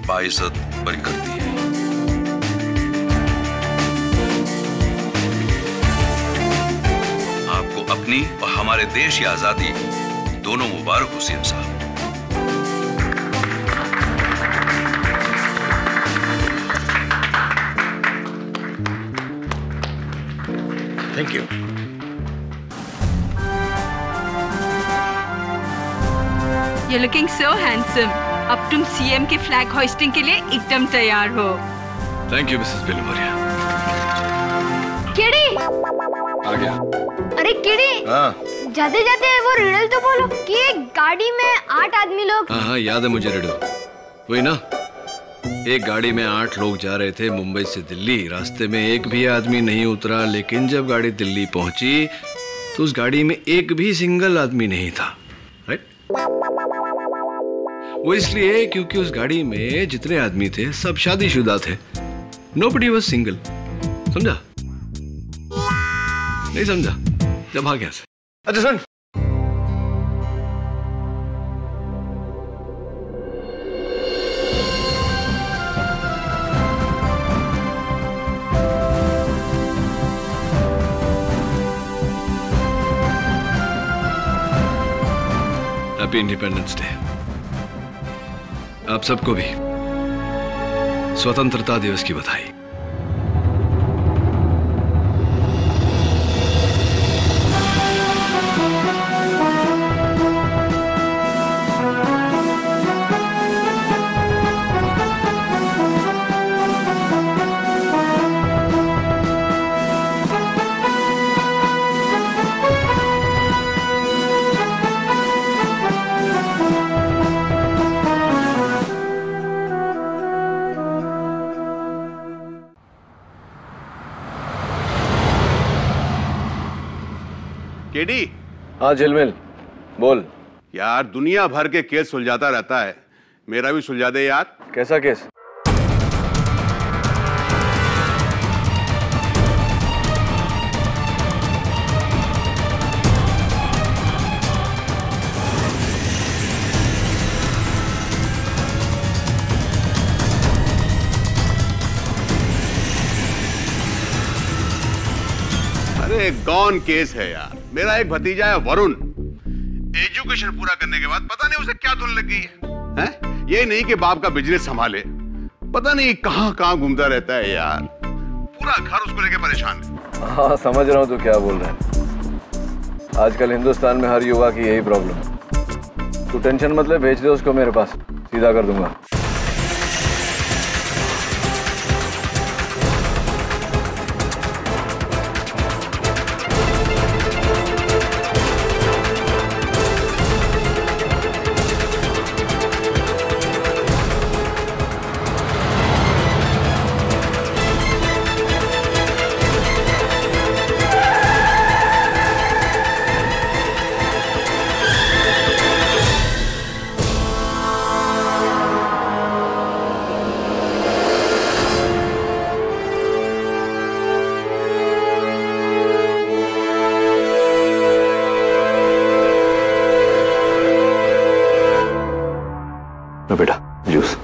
बाइज्जत बरी करती है। आपको अपने अपनी और हमारे देश की आजादी दोनों मुबारक हो सीएम साहब।
Thank you.
You're looking so handsome. अब तुम सीएम के फ्लैग होइस्टिंग के लिए एकदम तैयार हो।
Thank you mrs Bilimoria.
किड़ी
आ गया।
अरे किड़ी,
हाँ
जाते जाते वो रिडल तो बोलो कि एक गाड़ी में 8 आदमी लोग।
हाँ याद है मुझे रिडल। वही ना, एक गाड़ी में 8 लोग जा रहे थे मुंबई से दिल्ली। रास्ते में एक भी आदमी नहीं उतरा, लेकिन जब गाड़ी दिल्ली पहुंची तो उस गाड़ी में एक भी सिंगल आदमी नहीं था। राइट? वो इसलिए क्योंकि उस गाड़ी में जितने आदमी थे सब शादीशुदा थे। Nobody was single. समझा? नहीं समझा? जब भाग गया से। अच्छा सुन, हैप्पी इंडिपेंडेंस डे। आप सबको भी स्वतंत्रता दिवस की बधाई।
केडी।
हाँ झिलमिल, बोल।
यार दुनिया भर के केस सुलझाता रहता है, मेरा भी सुलझा दे यार।
कैसा केस?
अरे गॉन केस है यार। मेरा एक भतीजा है वरुण, एजुकेशन पूरा करने के बाद पता नहीं उसे क्या धुन लग गई है? ये नहीं कि बाप का बिजनेस संभाले, पता नहीं कहां कहां घूमता रहता है यार। पूरा घर उसको लेके परेशान है।
हाँ समझ रहा हूँ तू क्या बोल रहा है। आजकल हिंदुस्तान में हर युवा की यही प्रॉब्लम है। तू टेंशन मत ले, भेज दे उसको मेरे पास, सीधा कर दूंगा। बेटा जूस।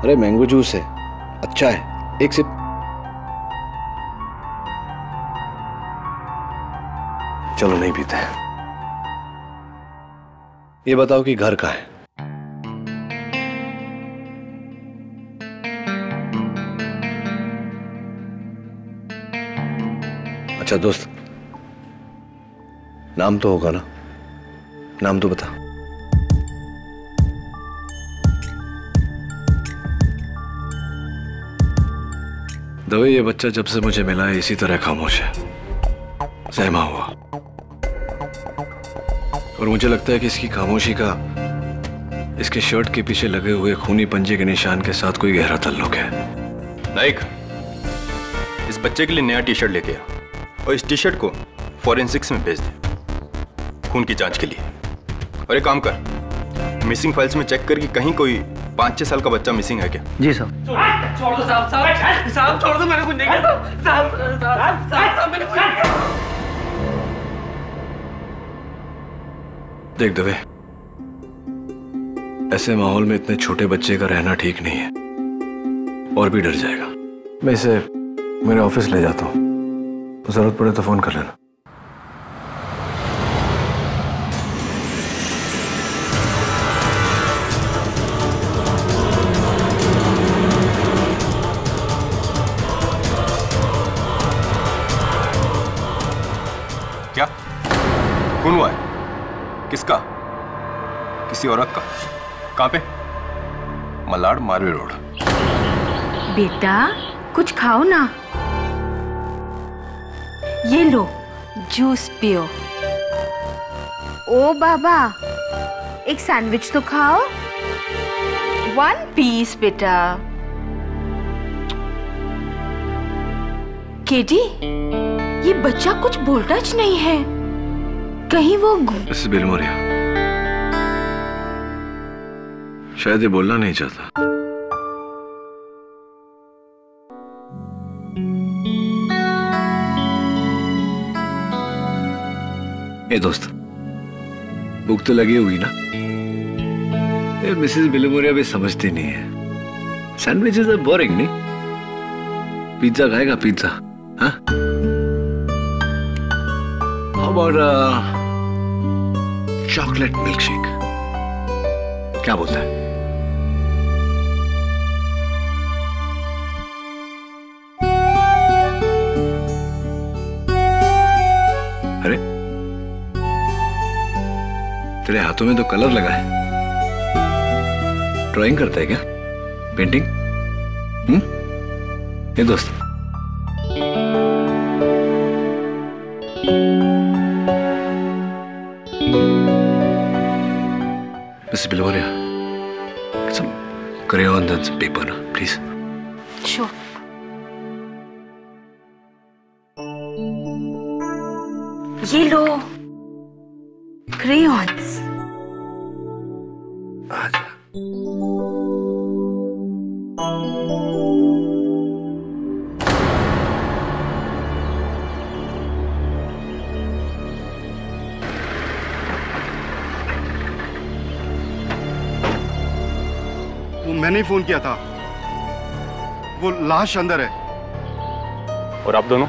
अरे मैंगो जूस है, अच्छा है, एक सिप। चलो नहीं पीते हैं। ये बताओ कि घर कहाँ है? अच्छा दोस्त, नाम तो होगा ना? नाम तो बता। दवे, ये बच्चा जब से मुझे मिला है इसी तरह खामोश है, सहमा हुआ। और मुझे लगता है कि इसकी खामोशी का इसके शर्ट के पीछे लगे हुए खूनी पंजे के निशान के साथ कोई गहरा ताल्लुक है।
नाइक, इस बच्चे के लिए नया टी शर्ट लेके आ और इस टी शर्ट को फॉरेंसिक्स में भेज दे खून की जांच के लिए। और एक काम कर, मिसिंग फाइल्स में चेक कर कि कहीं कोई 5-6 साल का बच्चा मिसिंग है क्या?
जी साहब।
छोड़ दो साहब, साहब छोड़ दो, मैंने कुछ नहीं किया साहब, मैंने कुछ नहीं किया।
देख दवे, ऐसे माहौल में इतने छोटे बच्चे का रहना ठीक नहीं है, और भी डर जाएगा। मैं इसे मेरे ऑफिस ले जाता हूँ, जरूरत पड़े तो फोन कर लेना।
क्या खून हुआ है? किसका? किसी औरत का? कहां पे? मलाड मारवे रोड।
बेटा कुछ खाओ ना। ये लो जूस पियो। ओ बाबा एक सैंडविच तो खाओ। 1 पीस बेटा। केटी ये बच्चा कुछ बोलता ज नहीं है। कहीं वो
मिसेस बिलमोरिया शायद ये बोलना नहीं चाहता। ए दोस्त, भूख तो लगी हुई ना? ये मिसेस बिलमोरिया भी समझती नहीं है। सैंडविचेस आर बोरिंग नहीं? पिज्जा खाएगा पिज्जा? हाँ? How about chocolate milk shake? क्या बोलता है? अरे तेरे हाथों में तो कलर लगा है। ड्राइंग करता है क्या? पेंटिंग? ये दोस्त miss Bilimoria, some crayons and some paper, na, please.
Sure. ये लो crayons.
आजा।
मैंने ही फोन किया था। वो लाश अंदर है।
और आप दोनों?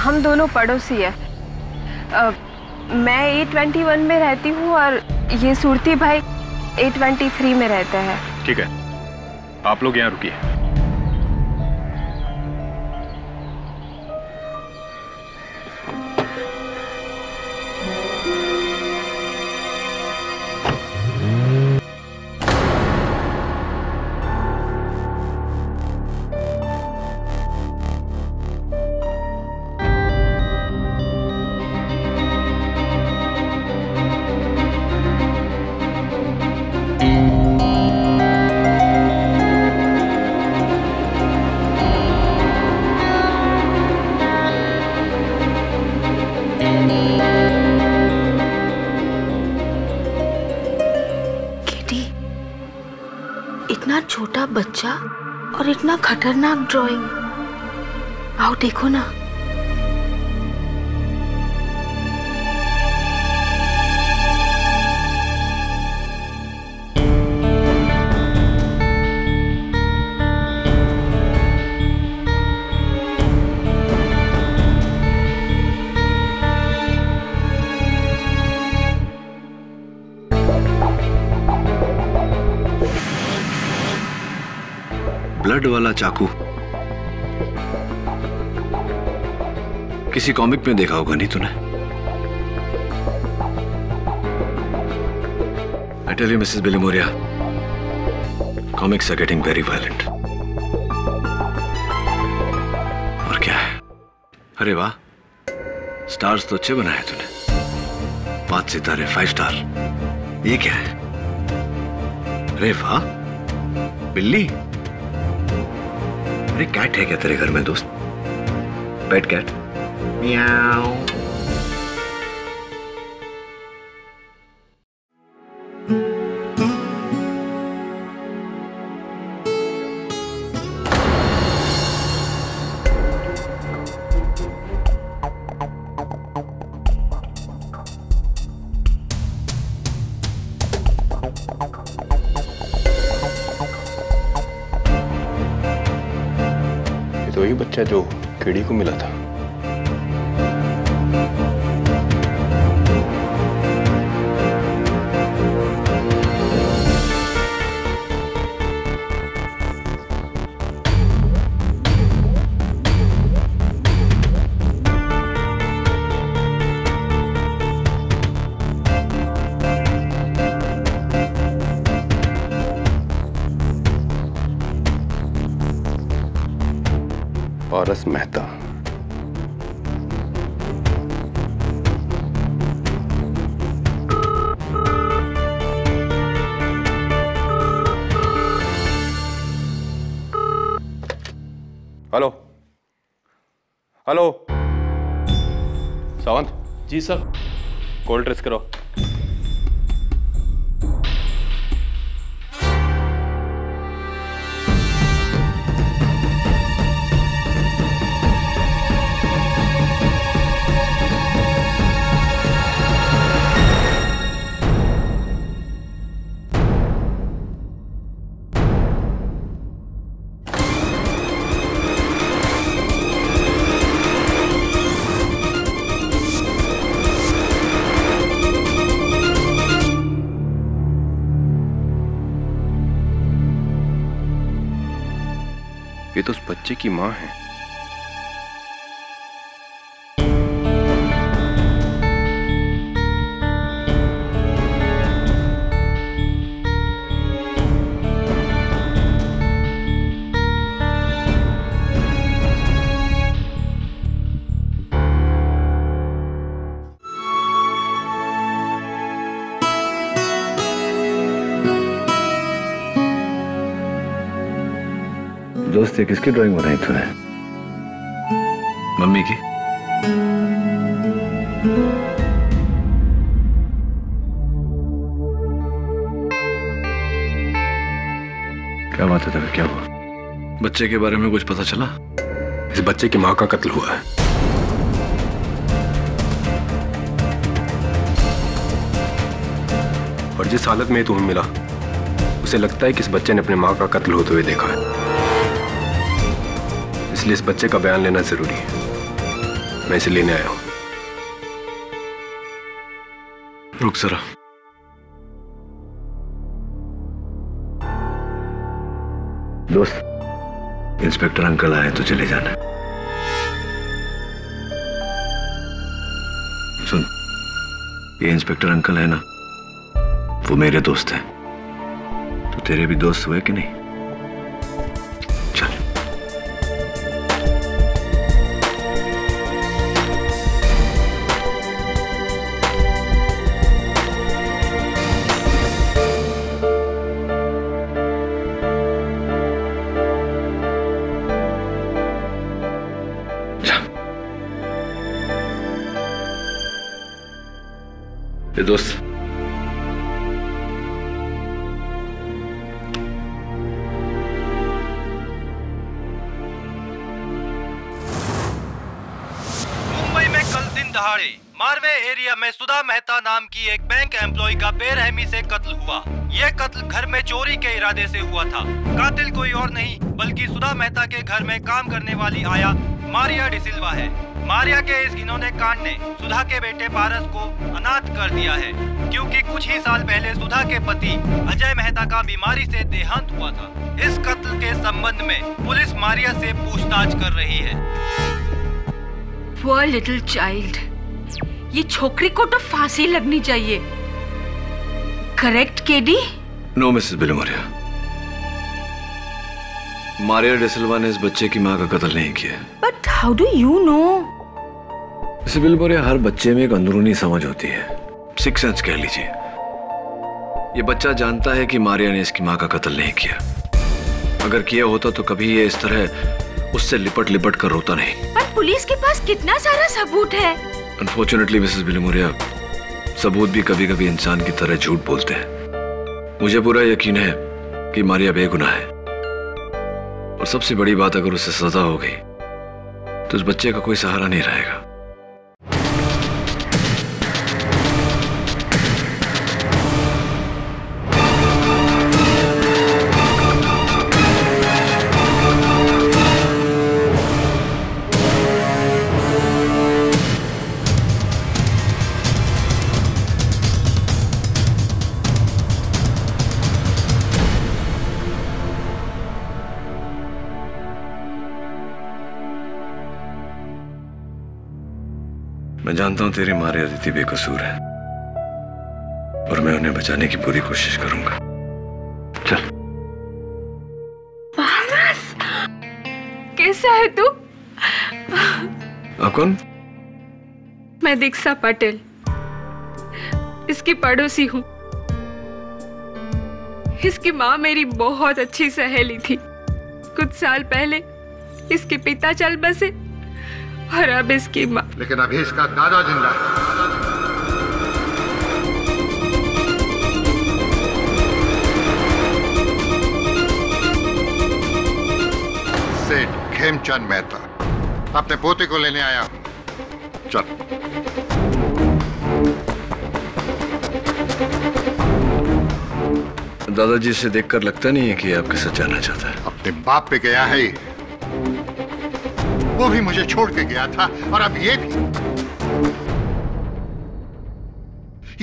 हम दोनों पड़ोसी है। मैं A21 में रहती हूँ और ये सुरती भाई A23 में रहते हैं।
ठीक है, आप लोग यहाँ रुकिए।
इतना छोटा बच्चा और इतना खतरनाक ड्राइंग। आओ देखो ना।
ब्लड वाला चाकू किसी कॉमिक में देखा होगा नहीं तूने? I tell you, Mrs. Bilimoria, comics are getting very violent. और क्या है? अरे वाह, स्टार्स तो अच्छे बनाए तूने। 5 सितारे, 5 स्टार। ये क्या है? अरे वाह, बिल्ली। अरे कैट है क्या तेरे घर में दोस्त? Pet cat? म्याऊ।
वही बच्चा जो केडी को मिला था। पारस मेहता। Hello hello, Sawant.
जी सर।
कॉल ट्रेस करो। ये तो उस बच्चे की माँ है।
दोस्त, ये किसकी ड्राइंग बनाई तूने? मम्मी की? क्या बात है तेरे, क्या हुआ? बच्चे के बारे में कुछ पता चला?
इस बच्चे की माँ का कत्ल हुआ है। और जिस हालत में तुम्हें मिला, उसे लगता है कि इस बच्चे ने अपने माँ का कत्ल होते हुए देखा है। इसलिए इस बच्चे का बयान लेना जरूरी है। मैं इसे लेने आया हूं।
रुक जरा। दोस्त, इंस्पेक्टर अंकल आए तो चले जाना। सुन, ये इंस्पेक्टर अंकल है ना, वो मेरे दोस्त हैं। तो तेरे भी दोस्त हुए कि नहीं? चल। ये दोस्त,
मुंबई में कल दिन दहाड़े मारवे एरिया में सुधा मेहता नाम की एक बैंक एम्प्लॉय का बेरहमी से कत्ल हुआ। यह कत्ल घर में चोरी के इरादे से हुआ था। कातिल कोई और नहीं बल्कि सुधा मेहता के घर में काम करने वाली आया मारिया डिसिल्वा है। मारिया के इस घिनौने कांड ने सुधा के बेटे पारस को अनाथ कर दिया है, क्योंकि कुछ ही साल पहले सुधा के पति अजय मेहता का बीमारी से देहांत हुआ था। इस कत्ल के संबंध में पुलिस मारिया से पूछताछ कर रही है।
Poor little child, ये छोकरी को तो फांसी लगनी चाहिए। Correct KD?
No Mrs Bilimoria, Maria D'Silva ने इस बच्चे की मां का कत्ल नहीं किया।
But how do you know?
Mrs Bilimoria, हर बच्चे में एक अंदरूनी समझ होती है, सिक्स सेंस कह लीजिए। ये बच्चा जानता है कि मारिया ने इसकी मां का कत्ल नहीं किया। अगर किया होता तो कभी ये इस तरह उससे लिपट लिपट कर रोता नहीं।
पर पुलिस के पास कितना सारा सबूत है।
अनफॉर्चुनेटली मिसेस बिलमोरिया, सबूत भी कभी कभी इंसान की तरह झूठ बोलते हैं। मुझे पूरा यकीन है कि मारिया बेगुनाह है, और सबसे बड़ी बात, अगर उसे सजा हो गई तो उस बच्चे का कोई सहारा नहीं रहेगा। मैं जानता हूं तेरी माँ अदिति बेकसूर है और मैं उन्हें बचाने की पूरी कोशिश करूंगा। चल।
कैसा है तू?
आप कौन?
मैं दीक्षा पटेल, इसकी पड़ोसी हूँ। इसकी माँ मेरी बहुत अच्छी सहेली थी। कुछ साल पहले इसके पिता चल बसे और अब इसकी माँ।
लेकिन अभी इसका दादा जिंदा है। सेठ खेमचंद मेहता अपने पोते को लेने आया हूं। चल।
दादाजी से देखकर लगता नहीं है कि आपके साथ जाना चाहता है।
अपने बाप पे गया है, वो भी मुझे छोड़ के गया था और अब ये भी।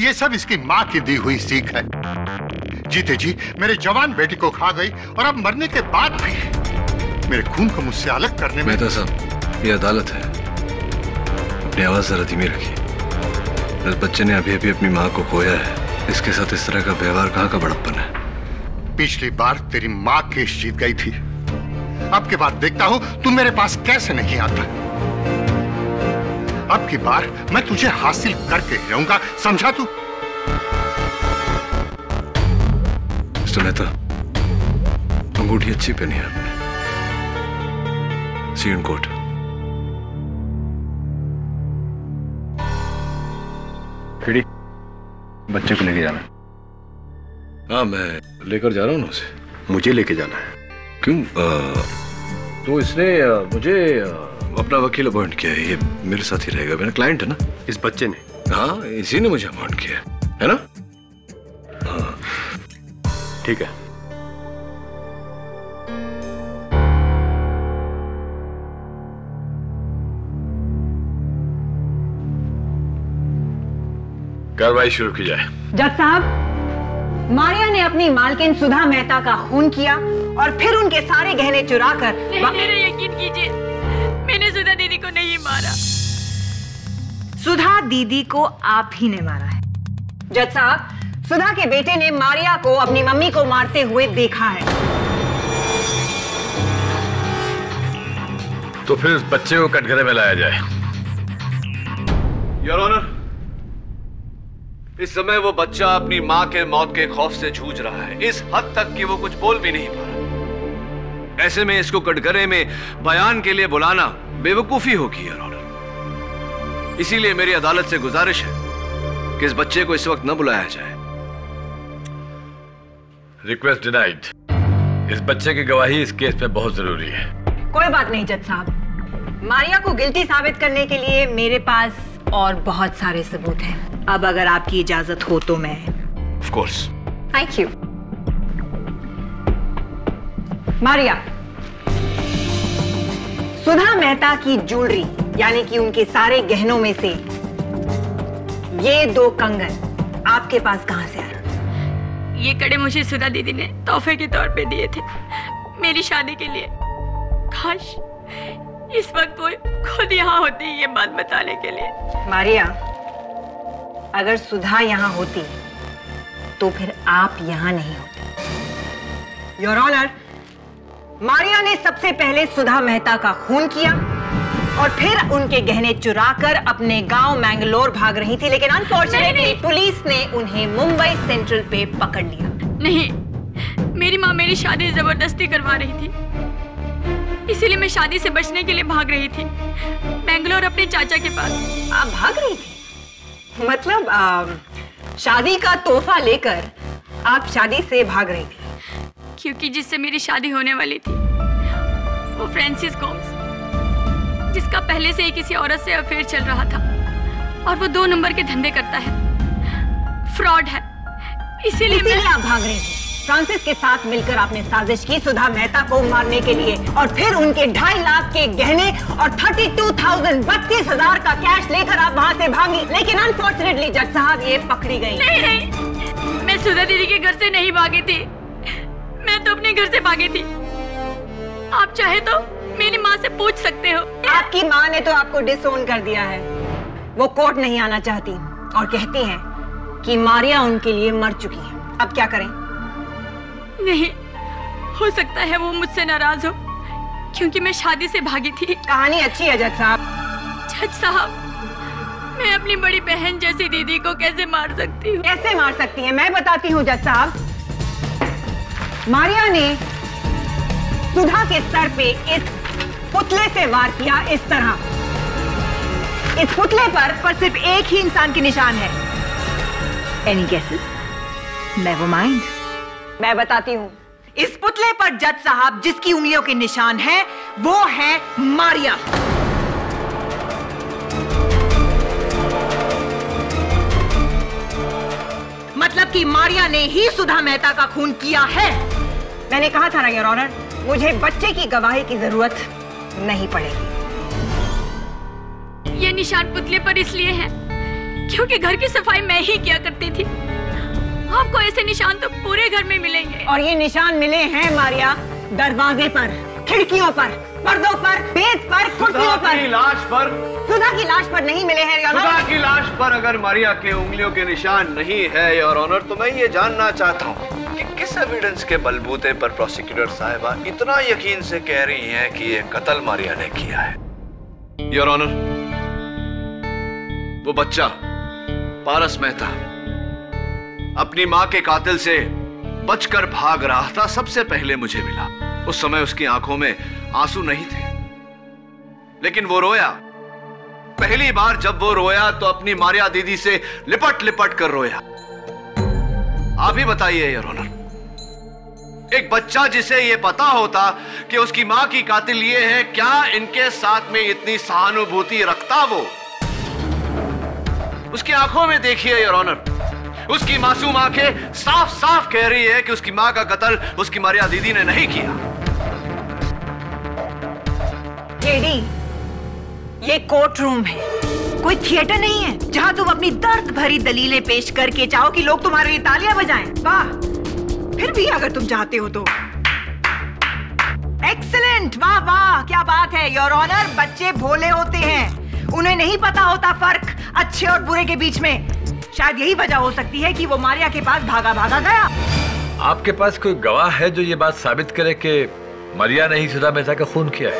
ये सब इसकी माँ की दी हुई सीख है। जीते जी मेरे जवान बेटी को खा गई और अब मरने के बाद भी मेरे खून को मुझसे अलग करने में।
मेहता साहब, ये अदालत है, अपनी आवाज जरा धीमी रखिए। इस बच्चे ने अभी अभी अपनी माँ को खोया है, इसके साथ इस तरह का व्यवहार कहाँ का बड़प्पन है?
पिछली बार तेरी माँ केस जीत गई थी, अब की बार देखता हूं तू मेरे पास कैसे नहीं आता। अब की बार मैं तुझे हासिल करके रहूंगा, समझा तू?
मिस्टर मेहता, अंगूठी अच्छी पहनी है आपने। सी यू इन कोर्ट।
खिड़ी, बच्चे को लेके जाना।
हाँ, मैं लेकर जा रहा हूँ ना उसे।
मुझे लेके जाना है।
क्यों? तो इसने मुझे अपना वकील अपॉइंट किया है, ये मेरे साथ ही रहेगा, मेरा क्लाइंट है ना।
इस बच्चे ने?
हाँ, इसी ने मुझे अपॉइंट किया है ना? हाँ
ठीक है।
कार्रवाई शुरू की जाए।
जज साहब, मारिया ने अपनी मालकिन सुधा मेहता का खून किया और फिर उनके सारे गहने चुरा कर।
मेरा यकीन कीजिए, मैंने सुधा दीदी को नहीं मारा।
सुधा दीदी को आप ही ने मारा है। जज साहब, सुधा के बेटे ने मारिया को अपनी मम्मी को मारते हुए देखा है।
तो फिर उस बच्चे को कटघरे में लाया जाए।
योर ऑनर, इस समय वो बच्चा अपनी मां के मौत के खौफ से जूझ रहा है, इस हद तक कि वो कुछ बोल भी नहीं पा रहा। ऐसे में इसको कटघरे में बयान के लिए बुलाना बेवकूफी होगी योर ऑनर। इसीलिए मेरी अदालत से गुजारिश है कि इस बच्चे को इस वक्त न बुलाया जाए।
Request denied. इस बच्चे की गवाही इस केस में बहुत जरूरी है।
कोई बात नहीं जज साहब, मारिया को गिल्टी साबित करने के लिए मेरे पास और बहुत सारे सबूत हैं। अब अगर आपकी इजाजत हो तो मैं।
Of course.
Thank you. Maria, Sudha Mehta की ज्वेलरी यानी कि उनके सारे गहनों में से ये 2 कंगन आपके पास कहां से आए?
ये कड़े मुझे सुधा दीदी ने तोहफे के तौर पे दिए थे मेरी शादी के लिए। काश इस वक्त वो खुद यहाँ होती ये बात बताने के लिए।
मारिया, अगर सुधा यहाँ होती तो फिर आप यहाँ नहीं होते। योर ऑनर, मारिया ने सबसे पहले सुधा मेहता का खून किया और फिर उनके गहने चुराकर अपने गांव मैंगलोर भाग रही थी, लेकिन अनफॉर्चुनेटली पुलिस ने उन्हें मुंबई सेंट्रल पे पकड़ लिया।
नहीं, मेरी माँ मेरी शादी जबरदस्ती करवा रही थी, इसीलिए मैं शादी से बचने के लिए भाग रही थी बेंगलोर अपने चाचा के पास।
आप भाग रही थी? मतलब शादी का तोहफा लेकर आप शादी से भाग रही थी?
क्योंकि जिससे मेरी शादी होने वाली थी वो फ्रांसिस गोम्स, जिसका पहले से ही किसी औरत से अफेयर चल रहा था और वो 2 नंबर के धंधे करता है, फ्रॉड है। इसीलिए
आप भाग रही थी। फ्रांसिस के साथ मिलकर आपने साजिश की सुधा मेहता को मारने के लिए और फिर उनके 2.5 लाख के गहने और 32,000 का कैश लेकर आप वहां से भागी, लेकिन अनफॉर्चुनेटली जज साहब ये पकड़ी गई।
नहीं, मैं सुधा दीदी के घर से नहीं भागी थी, मैं तो अपने घर से भागी थी। आप चाहे तो मेरी माँ से पूछ सकते हो।
आपकी माँ ने तो आपको डिसोन कर दिया है। वो कोर्ट नहीं आना चाहती और कहती हैं कि मारिया उनके लिए मर चुकी है। अब क्या करें?
नहीं हो सकता है वो मुझसे नाराज हो, क्योंकि मैं शादी से भागी थी।
कहानी अच्छी है जज साहब।
जज साहब, मैं अपनी बड़ी बहन जैसी दीदी को कैसे मार सकती हूँ?
कैसे मार सकती है मैं बताती हूँ जज साहब। मारिया ने सुधा के सर पे इस पुतले से वार किया, इस तरह। इस पुतले पर सिर्फ एक ही इंसान के निशान है। Any guesses? नेवर माइंड, मैं बताती हूँ। इस पुतले पर जज साहब जिसकी उंगलियों के निशान है वो है मारिया। मतलब कि मारिया ने ही सुधा मेहता का खून किया है। मैंने कहा था ना योर ऑनर, मुझे बच्चे की गवाही की जरूरत नहीं पड़ेगी।
ये निशान पुतले पर इसलिए है क्योंकि घर की सफाई मैं ही किया करती थी। आपको ऐसे निशान तो पूरे घर में मिलेंगे।
और ये निशान मिले हैं मारिया दरवाजे पर, खिड़कियों पर, पर्दों पर, मेज पर, कुर्सियों पर।
की लाश पर?
सुधा की लाश पर नहीं मिले हैं योर ऑनर।
सुधा की लाश पर अगर मारिया के उंगलियों के निशान नहीं है योर ऑनर, तो मैं ये जानना चाहता हूँ कि किस एविडेंस के बलबूते पर प्रोसिक्यूटर साहिबा इतना यकीन से कह रही हैं कि ये कत्ल मारिया ने किया है। योर ऑनर, वो बच्चा पारस मेहता अपनी मां के कातिल से बचकर भाग रहा था, सबसे पहले मुझे मिला। उस समय उसकी आंखों में आंसू नहीं थे, लेकिन वो रोया। पहली बार जब वो रोया तो अपनी मारिया दीदी से लिपट लिपट कर रोया। आप ही बताइए योर ऑनर, एक बच्चा जिसे ये पता होता कि उसकी मां की कातिल ये है, क्या इनके साथ में इतनी सहानुभूति रखता? वो उसकी आंखों में देखिए योर ऑनर, उसकी मासूम आंखें साफ साफ कह रही है कि उसकी मां का कत्ल उसकी मारिया दीदी ने नहीं किया।
केडी, ये कोर्ट रूम है, कोई थिएटर नहीं है जहां तुम अपनी दर्द भरी दलीलें पेश करके चाहो कि लोग तुम्हारे लिए तालियां बजाएं। वाह, फिर भी अगर तुम चाहते हो तो। एक्सीलेंट, वाह वाह, क्या बात है योर ऑनर। बच्चे भोले होते हैं, उन्हें नहीं पता होता फर्क अच्छे और बुरे के बीच में। शायद यही वजह हो सकती है कि वो मारिया के पास भागा भागा गया।
आपके पास कोई गवाह है जो ये बात साबित करे कि मारिया ने ही सुधा मेहता का खून किया है?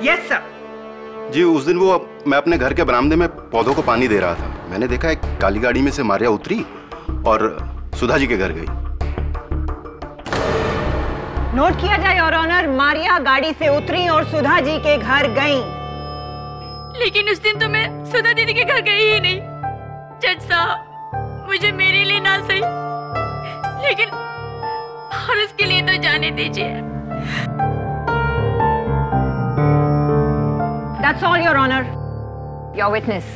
Yes sir.
जी, उस दिन मैं अपने घर के बरामदे में पौधों को पानी दे रहा था। मैंने देखा एक काली गाड़ी में से मारिया उतरी और सुधा जी के घर गई।
नोट किया जाए योर ऑनर, मारिया गाड़ी से उतरी और सुधा जी के घर गई।
लेकिन उस दिन तो मैं सुधा दीदी के घर गई ही नहीं। जज साहब, मुझे मेरे लिए ना सही, लेकिन और उसके लिए तो जाने दीजिए।
That's all, Your Honor. Your witness.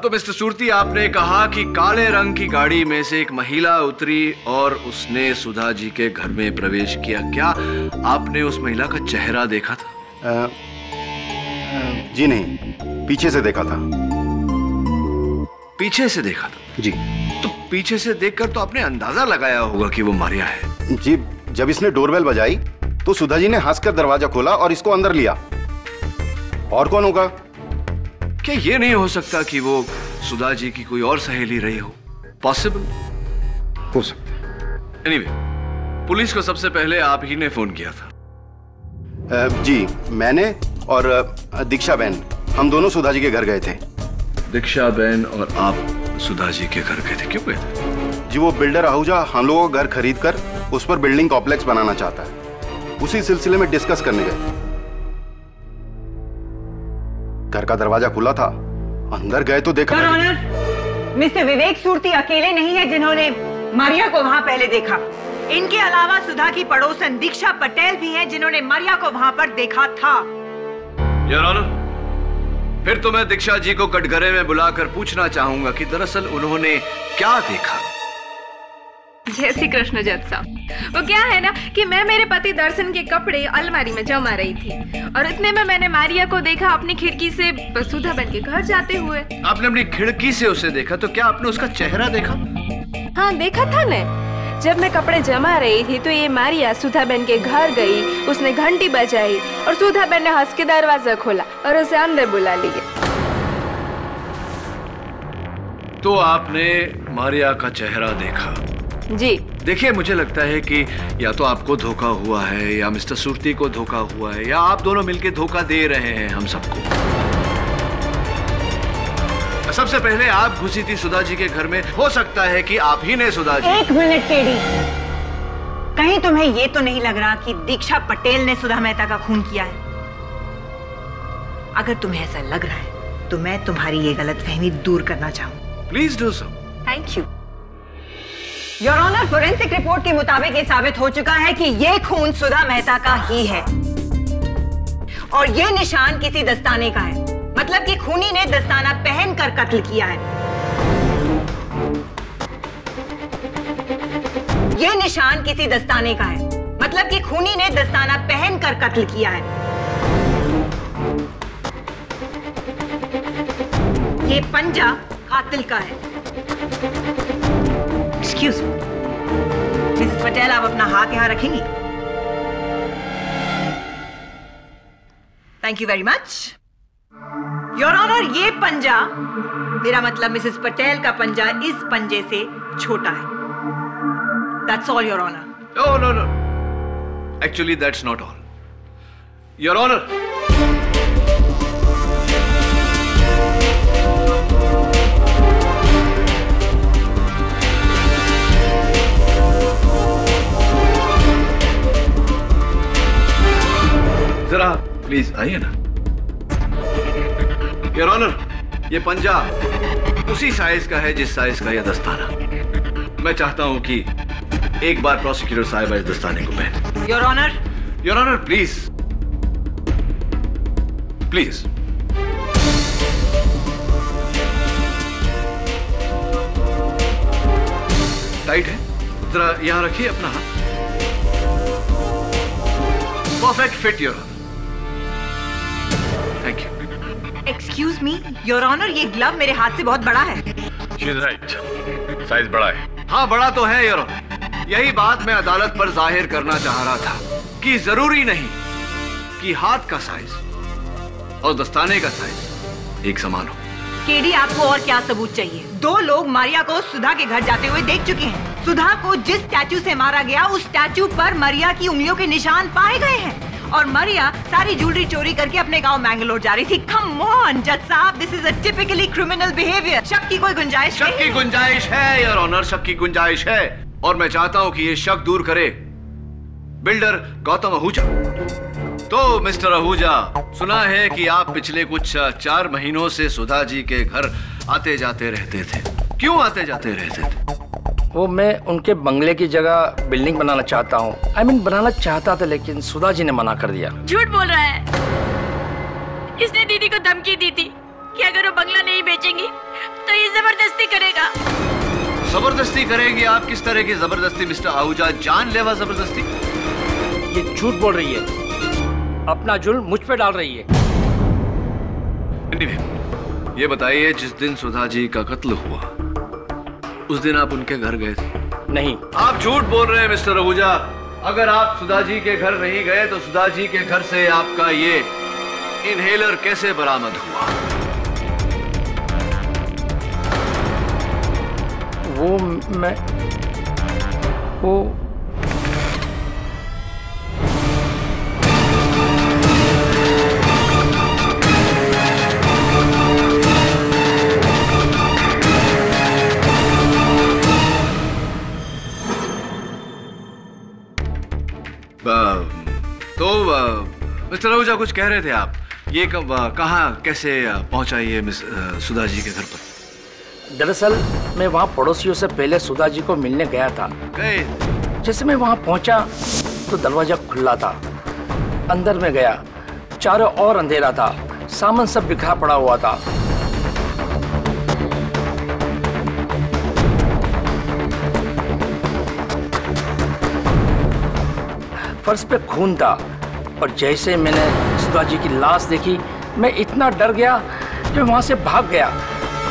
तो मिस्टर सूरती, आपने कहा कि काले रंग की गाड़ी में से एक महिला उतरी और उसने सुधा जी के घर में प्रवेश किया। क्या आपने उस महिला का चेहरा देखा था?
जी नहीं, पीछे से देखा था।
पीछे से देखा था?
जी।
तो पीछे से देखकर तो आपने अंदाजा लगाया होगा कि वो मारिया है।
जी, जब इसने डोरबेल बजाई तो सुधा जी ने हंसकर दरवाजा खोला और इसको अंदर लिया। और कौन होगा?
क्या ये नहीं हो सकता कि वो सुधा जी की कोई और सहेली रही हो? पॉसिबल
हो सकता।
एनीवे, पुलिस को सबसे पहले आप ही ने फोन किया था?
जी, मैंने और दीक्षा बहन, हम दोनों सुधा जी के घर गए थे।
दीक्षा बहन और आप सुधा जी के घर गए थे? क्यों गए थे?
जी, वो बिल्डर आहूजा हम लोगों का घर खरीद कर उस पर बिल्डिंग कॉम्प्लेक्स बनाना चाहता है। उसी सिलसिले में डिस्कस करने गए। घर का दरवाजा खुला था, अंदर गए तो देखा।
योर ऑनर, मिस्टर विवेक सूरती अकेले नहीं है जिन्होंने मारिया को वहां पहले देखा। इनके अलावा सुधा की पड़ोसन दीक्षा पटेल भी हैं जिन्होंने मारिया को वहां पर देखा था।
योर ऑनर, फिर तो मैं दीक्षा जी को कटघरे में बुलाकर पूछना चाहूंगा कि दरअसल उन्होंने क्या देखा।
जय श्री कृष्ण जज साहब। वो क्या है ना कि मैं मेरे पति दर्शन के कपड़े अलमारी में जमा रही थी और इतने में मैंने मारिया को देखा अपनी खिड़की से सुधा बहन के घर जाते हुए।
आपने अपनी खिड़की से उसे देखा, तो क्या आपने उसका चेहरा देखा?
हाँ, देखा था न। जब मैं कपड़े जमा रही थी तो ये मारिया सुधा बहन के घर गई, उसने घंटी बजाई और सुधा बहन ने हंस के दरवाजा खोला और उसे अंदर बुला लिया।
तो आपने मारिया का चेहरा देखा?
जी।
देखिए, मुझे लगता है कि या तो आपको धोखा हुआ है या मिस्टर सुरती को धोखा हुआ है या आप दोनों मिलकर धोखा दे रहे हैं हम सबको। सबसे पहले आप घुसी थी सुधा जी के घर में, हो सकता है कि आप ही ने सुधा जी।
एक मिनट केडी, कहीं तुम्हें ये तो नहीं लग रहा कि दीक्षा पटेल ने सुधा मेहता का खून किया है? अगर तुम्हें ऐसा लग रहा है तो मैं तुम्हारी ये गलतफहमी दूर करना चाहूँ।
Please do so.
Thank you. Your honour, forensic report के मुताबिक ये साबित हो चुका है कि ये खून सुधा मेहता का ही है और ये निशान किसी दस्ताने का है। मतलब कि खूनी ने दस्ताना पहनकर कत्ल किया है। ये निशान किसी दस्ताने का है। मतलब कि खूनी ने दस्ताना पहनकर कत्ल किया है। ये पंजा कातिल का है। एक्सक्यूज मी, मिसेस पटेल, आप अपना हाथ यहां रखेंगी? Thank you very much. Your honour, ये पंजा, मेरा मतलब मिसेस पटेल का पंजा, इस पंजे से छोटा है। That's all, Your Honor.
No. Actually, that's not all. Your Honor. जरा प्लीज आइए ना। योर ऑनर, ये पंजा उसी साइज का है जिस साइज का यह दस्ताना। मैं चाहता हूं कि एक बार प्रोसिक्यूटर साहब इस दस्ताने को पहने।
Your honour.
Your honour, please please. Tight है, जरा यहां रखिए अपना हाथ। Perfect fit your honour. Thank you.
Excuse me your honour, ये ग्लव मेरे हाथ से बहुत बड़ा है।
शी इज राइट, साइज बड़ा है।
हाँ, बड़ा तो है योर ऑनर। यही बात मैं अदालत पर जाहिर करना चाह रहा था कि जरूरी नहीं कि हाथ का साइज और दस्ताने का साइज एक समान हो।
केडी, आपको और क्या सबूत चाहिए? 2 लोग मारिया को सुधा के घर जाते हुए देख चुके हैं। सुधा को जिस स्टैचू से मारा गया, उस स्टैचू पर मारिया की उंगलियों के निशान पाए गए हैं और मारिया सारी ज्वेलरी चोरी करके अपने गांव मैंगलोर जा रही थी। कम ऑन जज साहब, this is a typically criminal behaviour. शक की कोई गुंजाइश?
शक की गुंजाइश है योर ऑनर, शक की गुंजाइश है और मैं चाहता हूं कि ये शक दूर करे बिल्डर गौतम आहूजा। तो मिस्टर आहूजा, सुना है कि आप पिछले कुछ 4 महीनों से सुधा जी के घर आते जाते रहते थे। क्यों आते जाते रहते थे?
वो मैं उनके बंगले की जगह बिल्डिंग बनाना चाहता हूँ। बनाना चाहता था, लेकिन सुधा जी ने मना कर दिया।
झूठ बोल रहा है। इसने दीदी को धमकी दी थी कि अगर वो बंगला नहीं बेचेंगी तो ये जबरदस्ती करेगा।
जबरदस्ती करेगी? आप किस तरह की जबरदस्ती मिस्टर आहूजा? जानलेवा जबरदस्ती?
ये झूठ बोल रही है, अपना जुल्म मुझ पे डाल रही है।
ये बताइए, जिस दिन सुधा जी का कत्ल हुआ उस दिन आप उनके घर गए थे?
नहीं।
आप झूठ बोल रहे हैं मिस्टर आहूजा। अगर आप सुधा जी के घर नहीं गए तो सुधा जी के घर से आपका ये इनहेलर कैसे बरामद हुआ?
वो
तो मिस्टर आहूजा, कुछ कह रहे थे आप। ये कहाँ कैसे पहुंचा ये मिस सुधा जी के घर पर?
दरअसल मैं वहाँ पड़ोसियों से पहले सुधा जी को मिलने गया था। जैसे मैं वहाँ पहुँचा तो दरवाजा खुला था। अंदर में गया, चारों ओर अंधेरा था, सामान सब बिखरा पड़ा हुआ था। फर्श पे खून था और जैसे मैंने सुधा जी की लाश देखी, मैं इतना डर गया कि मैं वहां से भाग गया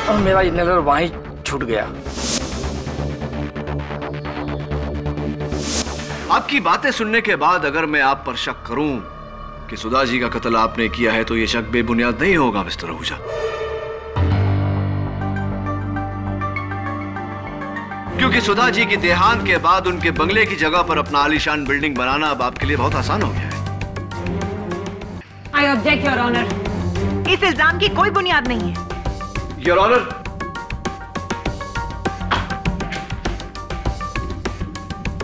और मेरा इनहेलर वहीं छूट गया।
आपकी बातें सुनने के बाद अगर मैं आप पर शक करूं कि सुधा जी का कत्ल आपने किया है तो यह शक बेबुनियाद नहीं होगा मिस्टर आहूजा। क्योंकि सुधा जी की देहांत के बाद उनके बंगले की जगह पर अपना आलीशान बिल्डिंग बनाना अब आपके लिए बहुत आसान हो गया है।
I object your honour. इस इल्जाम की कोई बुनियाद नहीं है।
योर ऑनर,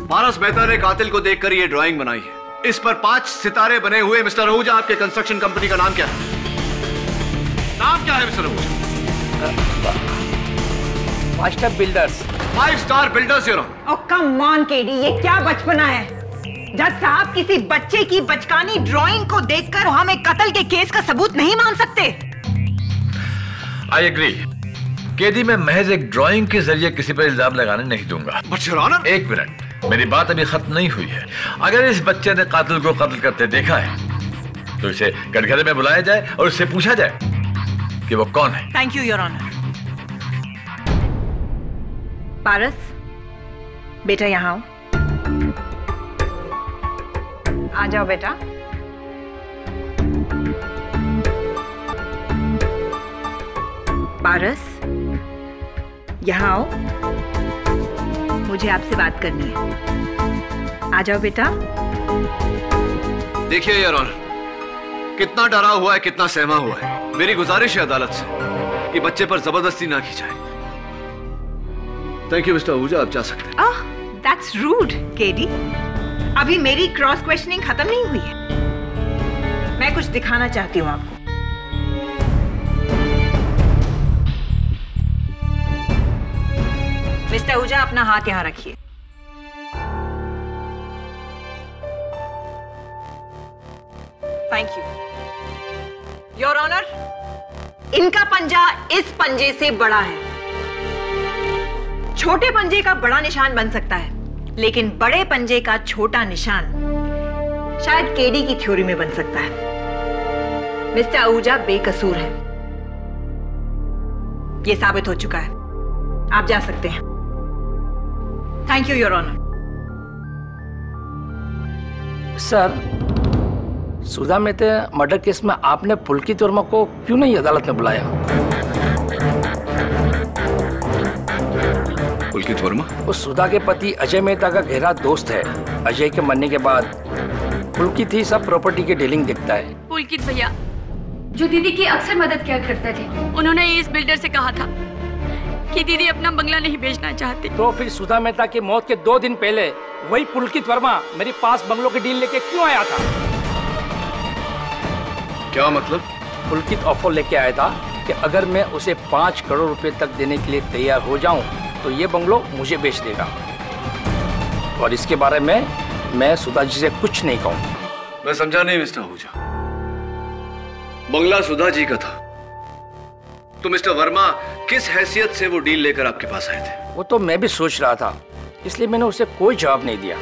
पारस मेहता ने कातिल को देखकर ये ड्राइंग बनाई है। इस पर 5 सितारे बने हुए। मिस्टर आहूजा, आपके कंस्ट्रक्शन कंपनी का नाम क्या है? नाम क्या है Mr Ahuja?
5 star builders.
5 star builders your honour.
Oh come on KD, ये क्या बचपना है? जज साहब, किसी बच्चे की बचकानी ड्राइंग को देखकर हम एक कत्ल के केस का सबूत नहीं मान सकते।
I agree. केडी, मैं महज एक ड्राइंग के जरिए किसी पर इल्जाम लगाने नहीं दूंगा।
बट योर ऑनर,
एक मिनट, मेरी बात अभी खत्म नहीं हुई है। अगर इस बच्चे ने कातिल को कत्ल करते देखा है तो इसे कटघरे में बुलाया जाए और उससे पूछा जाए कि वो कौन है।
Thank you your honour. Paras, बेटा यहाँ आओ। आ जाओ बेटा। पारस, यहाँ आओ, मुझे आपसे बात करनी है। आ जाओ बेटा।
देखिए योर ऑनर, कितना डरा हुआ है, कितना सहमा हुआ है। मेरी गुजारिश है अदालत से कि बच्चे पर जबरदस्ती ना की जाए। थैंक यू मिस्टर आहूजा, आप जा सकते हैं।
ओह, दैट्स रूड केडी। अभी मेरी क्रॉस क्वेश्चनिंग खत्म नहीं हुई है। मैं कुछ दिखाना चाहती हूँ आपको। मिस्टर आहूजा, अपना हाथ यहाँ रखिए। Thank you your honour. इनका पंजा इस पंजे से बड़ा है। छोटे पंजे का बड़ा निशान बन सकता है, लेकिन बड़े पंजे का छोटा निशान शायद केडी की थ्योरी में बन सकता है। मिस्टर आहूजा बेकसूर है, यह साबित हो चुका है। आप जा सकते हैं। Thank you your honour.
Sir, Sudha Mehta murder case में आपने पुलकित वर्मा को क्यों नहीं अदालत में बुलाया?
पुलकित वर्मा?
वो सुधा के पति अजय मेहता का गहरा दोस्त है। अजय के मरने के बाद पुलकित ही सब प्रॉपर्टी के डीलिंग देखता है।
पुलकित भैया, जो दीदी की अक्सर मदद किया करते थे, उन्होंने इस बिल्डर से कहा था कि दीदी अपना बंगला नहीं बेचना चाहती।
तो फिर सुधा मेहता की मौत के 2 दिन पहले वही पुलकित वर्मा मेरे पास बंगलों की डील लेके क्यों आया था?
क्या मतलब?
पुलकित ऑफर लेके आया था कि अगर मैं उसे 5 करोड़ रुपए तक देने के लिए तैयार हो जाऊं तो ये बंगलो मुझे बेच देगा। और इसके बारे में मैं सुधा जी से कुछ नहीं कहूंगा।
मैं समझा नहीं मिस्टर आहूजा। बंगला सुधा जी का था तो मिस्टर वर्मा किस हैसियत से वो डील लेकर आपके पास आए थे?
वो तो मैं भी सोच रहा था, इसलिए मैंने उसे कोई जवाब नहीं दिया।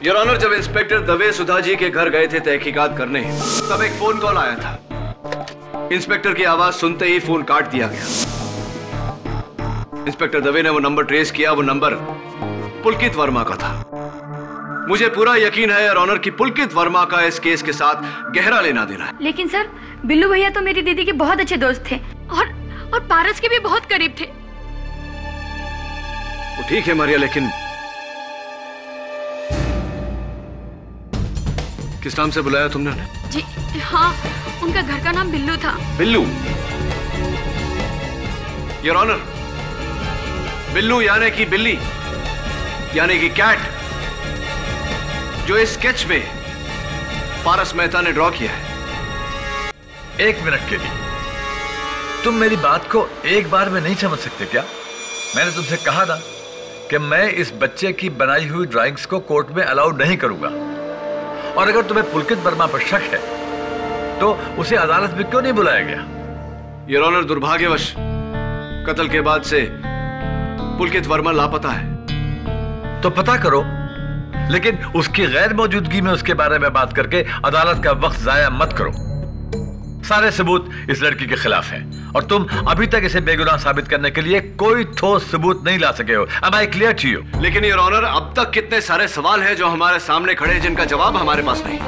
योर ऑनर, जब इंस्पेक्टर दवे सुधा जी के घर गए थे तहकीकात करने, तब एक फोन कॉल आया था। इंस्पेक्टर की आवाज सुनते ही फोन काट दिया गया। इंस्पेक्टर दवे ने वो नंबर ट्रेस किया। वो नंबर पुलकित वर्मा का था। मुझे पूरा यकीन है योर ऑनर कि पुलकित वर्मा का इस केस के साथ गहरा लेना देना है।
लेकिन सर, बिल्लू भैया तो मेरी दीदी के बहुत अच्छे दोस्त थे और पारस के भी बहुत करीब थे।
वो ठीक है मारिया, लेकिन किस नाम से बुलाया तुमने उन्हें?
जी हाँ, उनका घर का नाम बिल्लू था।
बिल्लू? योर ऑनर, बिल्लू यानी कि बिल्ली, यानी कि कैट, जो इस स्केच में पारस मेहता ने ड्रॉ किया है।
एक मिनट के लिए, तुम मेरी बात को एक बार में नहीं समझ सकते क्या? मैंने तुमसे कहा ना कि मैं इस बच्चे की बनाई हुई ड्राइंग्स को कोर्ट में अलाउड नहीं करूंगा। और अगर तुम्हें पुलकित वर्मा पर शक है तो उसे अदालत में क्यों नहीं बुलाया गया?
योर ऑनर, दुर्भाग्यवश कत्ल के बाद से पुलकित वर्मा लापता है।
तो पता करो, लेकिन उसकी गैर मौजूदगी में उसके बारे में बात करके अदालत का वक्त जाया मत करो। सारे सबूत इस लड़की के खिलाफ हैं और तुम अभी तक इसे बेगुनाह साबित करने के लिए कोई ठोस सबूत नहीं ला सके हो। Am I clear to you?
लेकिन योर ऑनर, अब तक कितने सारे सवाल हैं जो हमारे सामने खड़े हैं जिनका जवाब हमारे पास नहीं।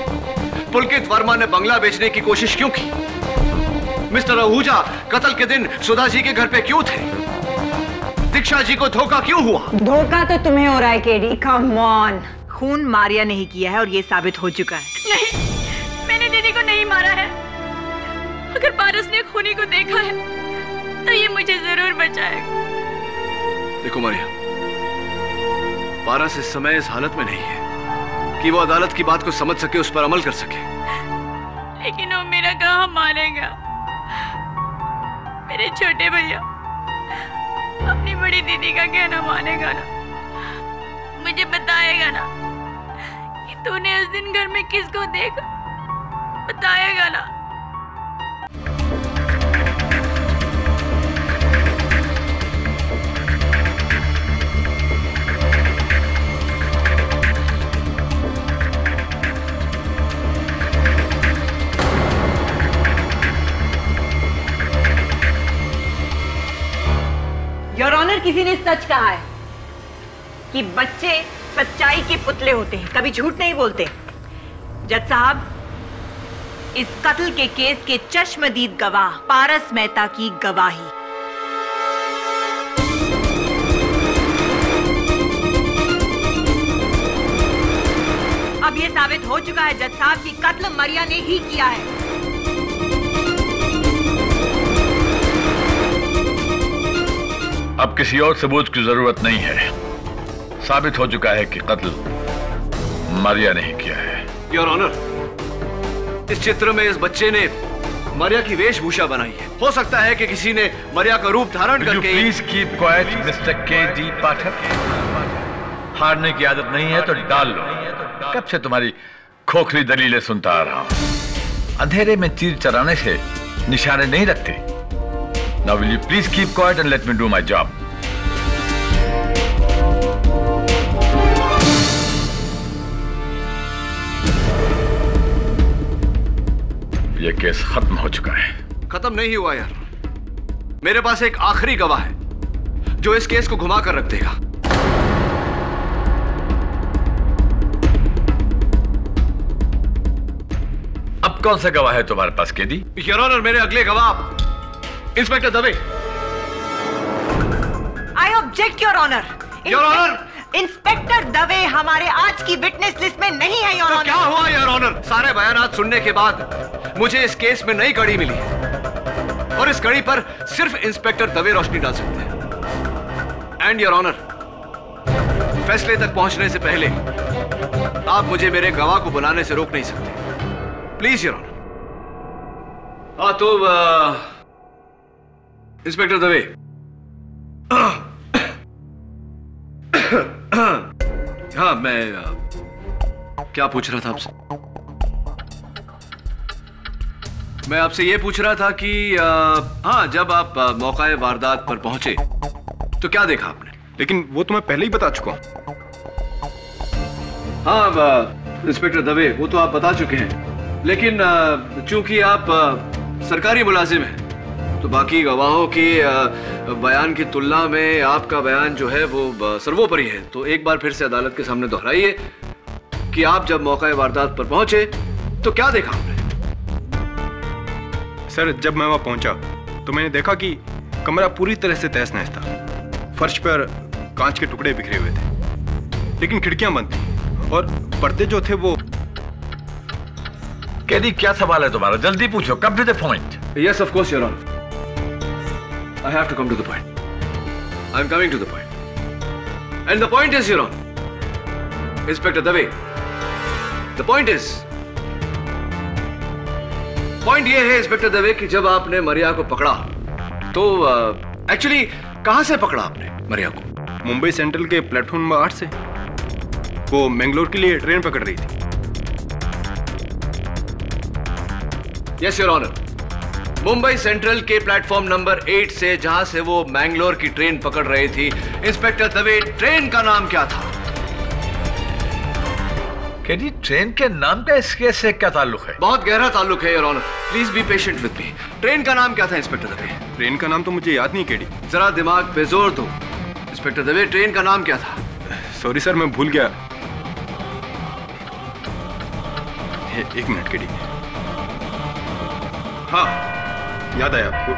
पुलकित वर्मा ने बंगला बेचने की कोशिश क्यों की? मिस्टर आहूजा कत्ल के दिन सुधा जी के घर पे क्यों थे? द दीक्षा जी को धोखा क्यों हुआ?
धोखा तो तुम्हें हो रहा है केडी, कम ऑन। खून मारिया नहीं किया है और ये साबित हो चुका है।
नहीं, मैंने दीदी को नहीं मारा है। अगर पारस ने खूनी को देखा है तो ये मुझे जरूर बचाएगा।
देखो मारिया, पारस इस समय इस हालत में नहीं है कि वो अदालत की बात को समझ सके, उस पर अमल कर सके।
लेकिन वो मेरा कहाँ मानेगा? मेरे छोटे भैया अपनी बड़ी दीदी का कहना मानेगा ना? मुझे बताएगा ना कि तूने उस दिन घर में किसको देखा? बताएगा ना?
योर ऑनर, किसी ने सच कहा है कि बच्चे सच्चाई के पुतले होते हैं, कभी झूठ नहीं बोलते। जज साहब, इस कत्ल के केस के चश्मदीद गवाह पारस मेहता की गवाही। अब यह साबित हो चुका है जज साहब कि कत्ल मारिया ने ही किया है।
अब किसी और सबूत की जरूरत नहीं है। साबित हो चुका है कि कत्ल मारिया ने ही किया है।
योर ऑनर, इस चित्र में इस बच्चे ने मारिया की वेशभूषा बनाई है। हो सकता है कि किसी ने मारिया का रूप धारण करके।
Please keep quiet mister KD. Pathak. हारने की आदत नहीं है तो डाल लो। कब से तुम्हारी खोखली दलीलें सुनता आ रहा हूं। अंधेरे में तीर चलाने से निशाने नहीं रखते। Now will you please keep quiet and let me do my job? ये केस खत्म हो चुका है।
खत्म नहीं हुआ यार। मेरे पास एक आखिरी गवाह है जो इस केस को घुमा कर रख देगा।
अब कौन सा गवाह है तुम्हारे पास केडी?
योर ऑनर, मेरे अगले गवाह inspector Dave.
I object your honour.
Your honour,
inspector Dave हमारे आज की विटनेस लिस्ट में नहीं है योर ऑनर।
क्या हुआ योर ऑनर? सारे बयानात सुनने के बाद मुझे इस केस में नई कड़ी मिली है और इस कड़ी पर सिर्फ इंस्पेक्टर दवे रोशनी डाल सकते हैं। एंड योर ऑनर, फैसले तक पहुंचने से पहले आप मुझे मेरे गवाह को बुलाने से रोक नहीं सकते। Please your honour. हाँ तो इंस्पेक्टर दवे, हाँ मैं क्या पूछ रहा था आपसे? मैं आपसे ये पूछ रहा था कि हाँ, जब आप मौका वारदात पर पहुंचे तो क्या देखा आपने?
लेकिन वो तो मैं पहले ही बता चुका हूं।
हाँ इंस्पेक्टर दवे, वो तो आप बता चुके हैं, लेकिन चूंकि आप सरकारी मुलाजिम हैं तो बाकी गवाहों के बयान की तुलना में आपका बयान जो है वो सर्वोपरि है। तो एक बार फिर से अदालत के सामने दोहराइए कि आप जब मौका वारदात पर पहुंचे तो क्या देखा आपने?
सर, जब मैं वहां पहुंचा तो मैंने देखा कि कमरा पूरी तरह से तहस नहस था। फर्श पर कांच के टुकड़े बिखरे हुए थे, लेकिन खिड़कियां बंद थी और पर्दे जो थे वो।
केडी, क्या सवाल है तुम्हारा? जल्दी पूछो, come to the point.
Yes, of course, Your Honor. I have to come to the point. I'm coming to the point. And the point is, Your Honor, Inspector Dave, the point is, point ये है inspector Dave कि जब आपने मारिया को पकड़ा तो actually कहां से पकड़ा आपने मारिया को?
मुंबई सेंट्रल के प्लेटफॉर्म नंबर 8 से। वो मैंगलोर के लिए ट्रेन पकड़ रही थी।
Yes your honour, Mumbai Central के प्लेटफॉर्म नंबर 8 से, जहां से वो मैंगलोर की ट्रेन पकड़ रही थी। इंस्पेक्टर दवे, ट्रेन का नाम क्या था?
केडी, ट्रेन के नाम का इस केस से क्या ताल्लुक है?
बहुत गहरा ताल्लुक है your honour. Please be patient with me. Train का नाम क्या था इंस्पेक्टर दवे?
ट्रेन का नाम तो मुझे याद नहीं केडी।
जरा दिमाग पे जोर दो। इंस्पेक्टर दवे, ट्रेन का नाम क्या था?
सॉरी सर, मैं भूल गया। एक मिनट केडी। हाँ, याद आया आपको।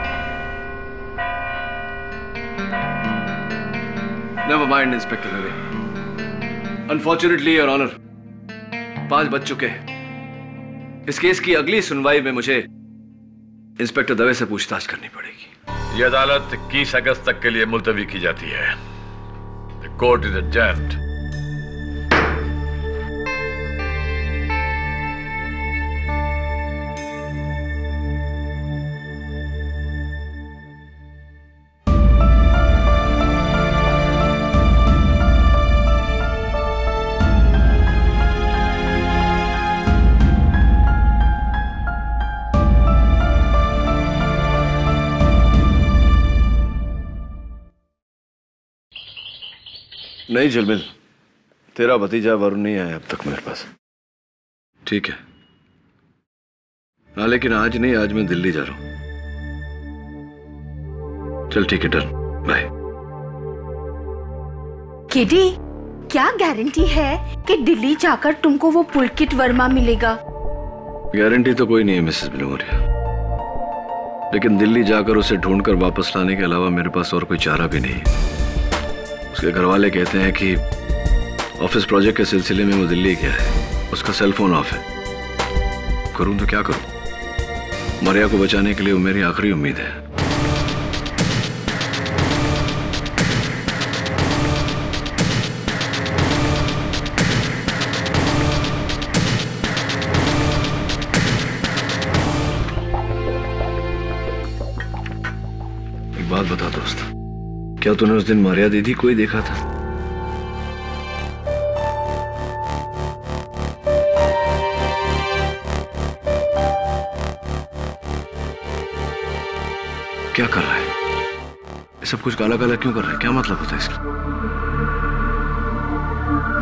Never mind, inspector Dave. Unfortunately, Your Honor, 5 बज चुके हैं। इस केस की अगली सुनवाई में मुझे इंस्पेक्टर दवे से पूछताछ करनी पड़ेगी।
ये अदालत 21 अगस्त तक के लिए मुलतवी की जाती है। The court is adjourned.
नहीं झिलमिल, तेरा भतीजा वरुण नहीं आया अब तक मेरे पास। ठीक है। हाँ, लेकिन आज नहीं, आज मैं दिल्ली जा रहा हूं। चल ठीक है, डन, बाय।
किडी, क्या गारंटी है कि दिल्ली जाकर तुमको वो पुलकित वर्मा मिलेगा?
गारंटी तो कोई नहीं है मिसेस बिलोमोरिया, लेकिन दिल्ली जाकर उसे ढूंढकर वापस लाने के अलावा मेरे पास और कोई चारा भी नहीं है। उसके घर वाले कहते हैं कि ऑफिस प्रोजेक्ट के सिलसिले में वो दिल्ली गया है, उसका सेल फोन ऑफ है। करूं तो क्या करूं? मारिया को बचाने के लिए वो मेरी आखिरी उम्मीद है। एक बात बता दोस्त, क्या तूने उस दिन मारिया दीदी को ही देखा था? क्या कर रहा है? ये सब कुछ काला काला क्यों कर रहा है? क्या मतलब होता है इसका?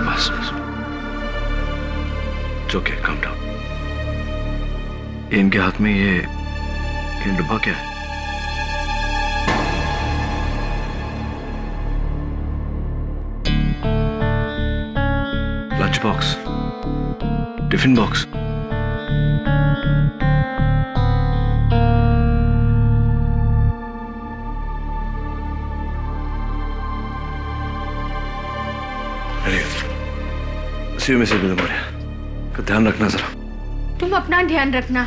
बस बस, ओके, काम डाउन। इनके हाथ में ये डब्बा क्या है? Lunch box, tiffin box. See you mrs Bilimoria, ध्यान रखना जरा।
तुम अपना ध्यान रखना।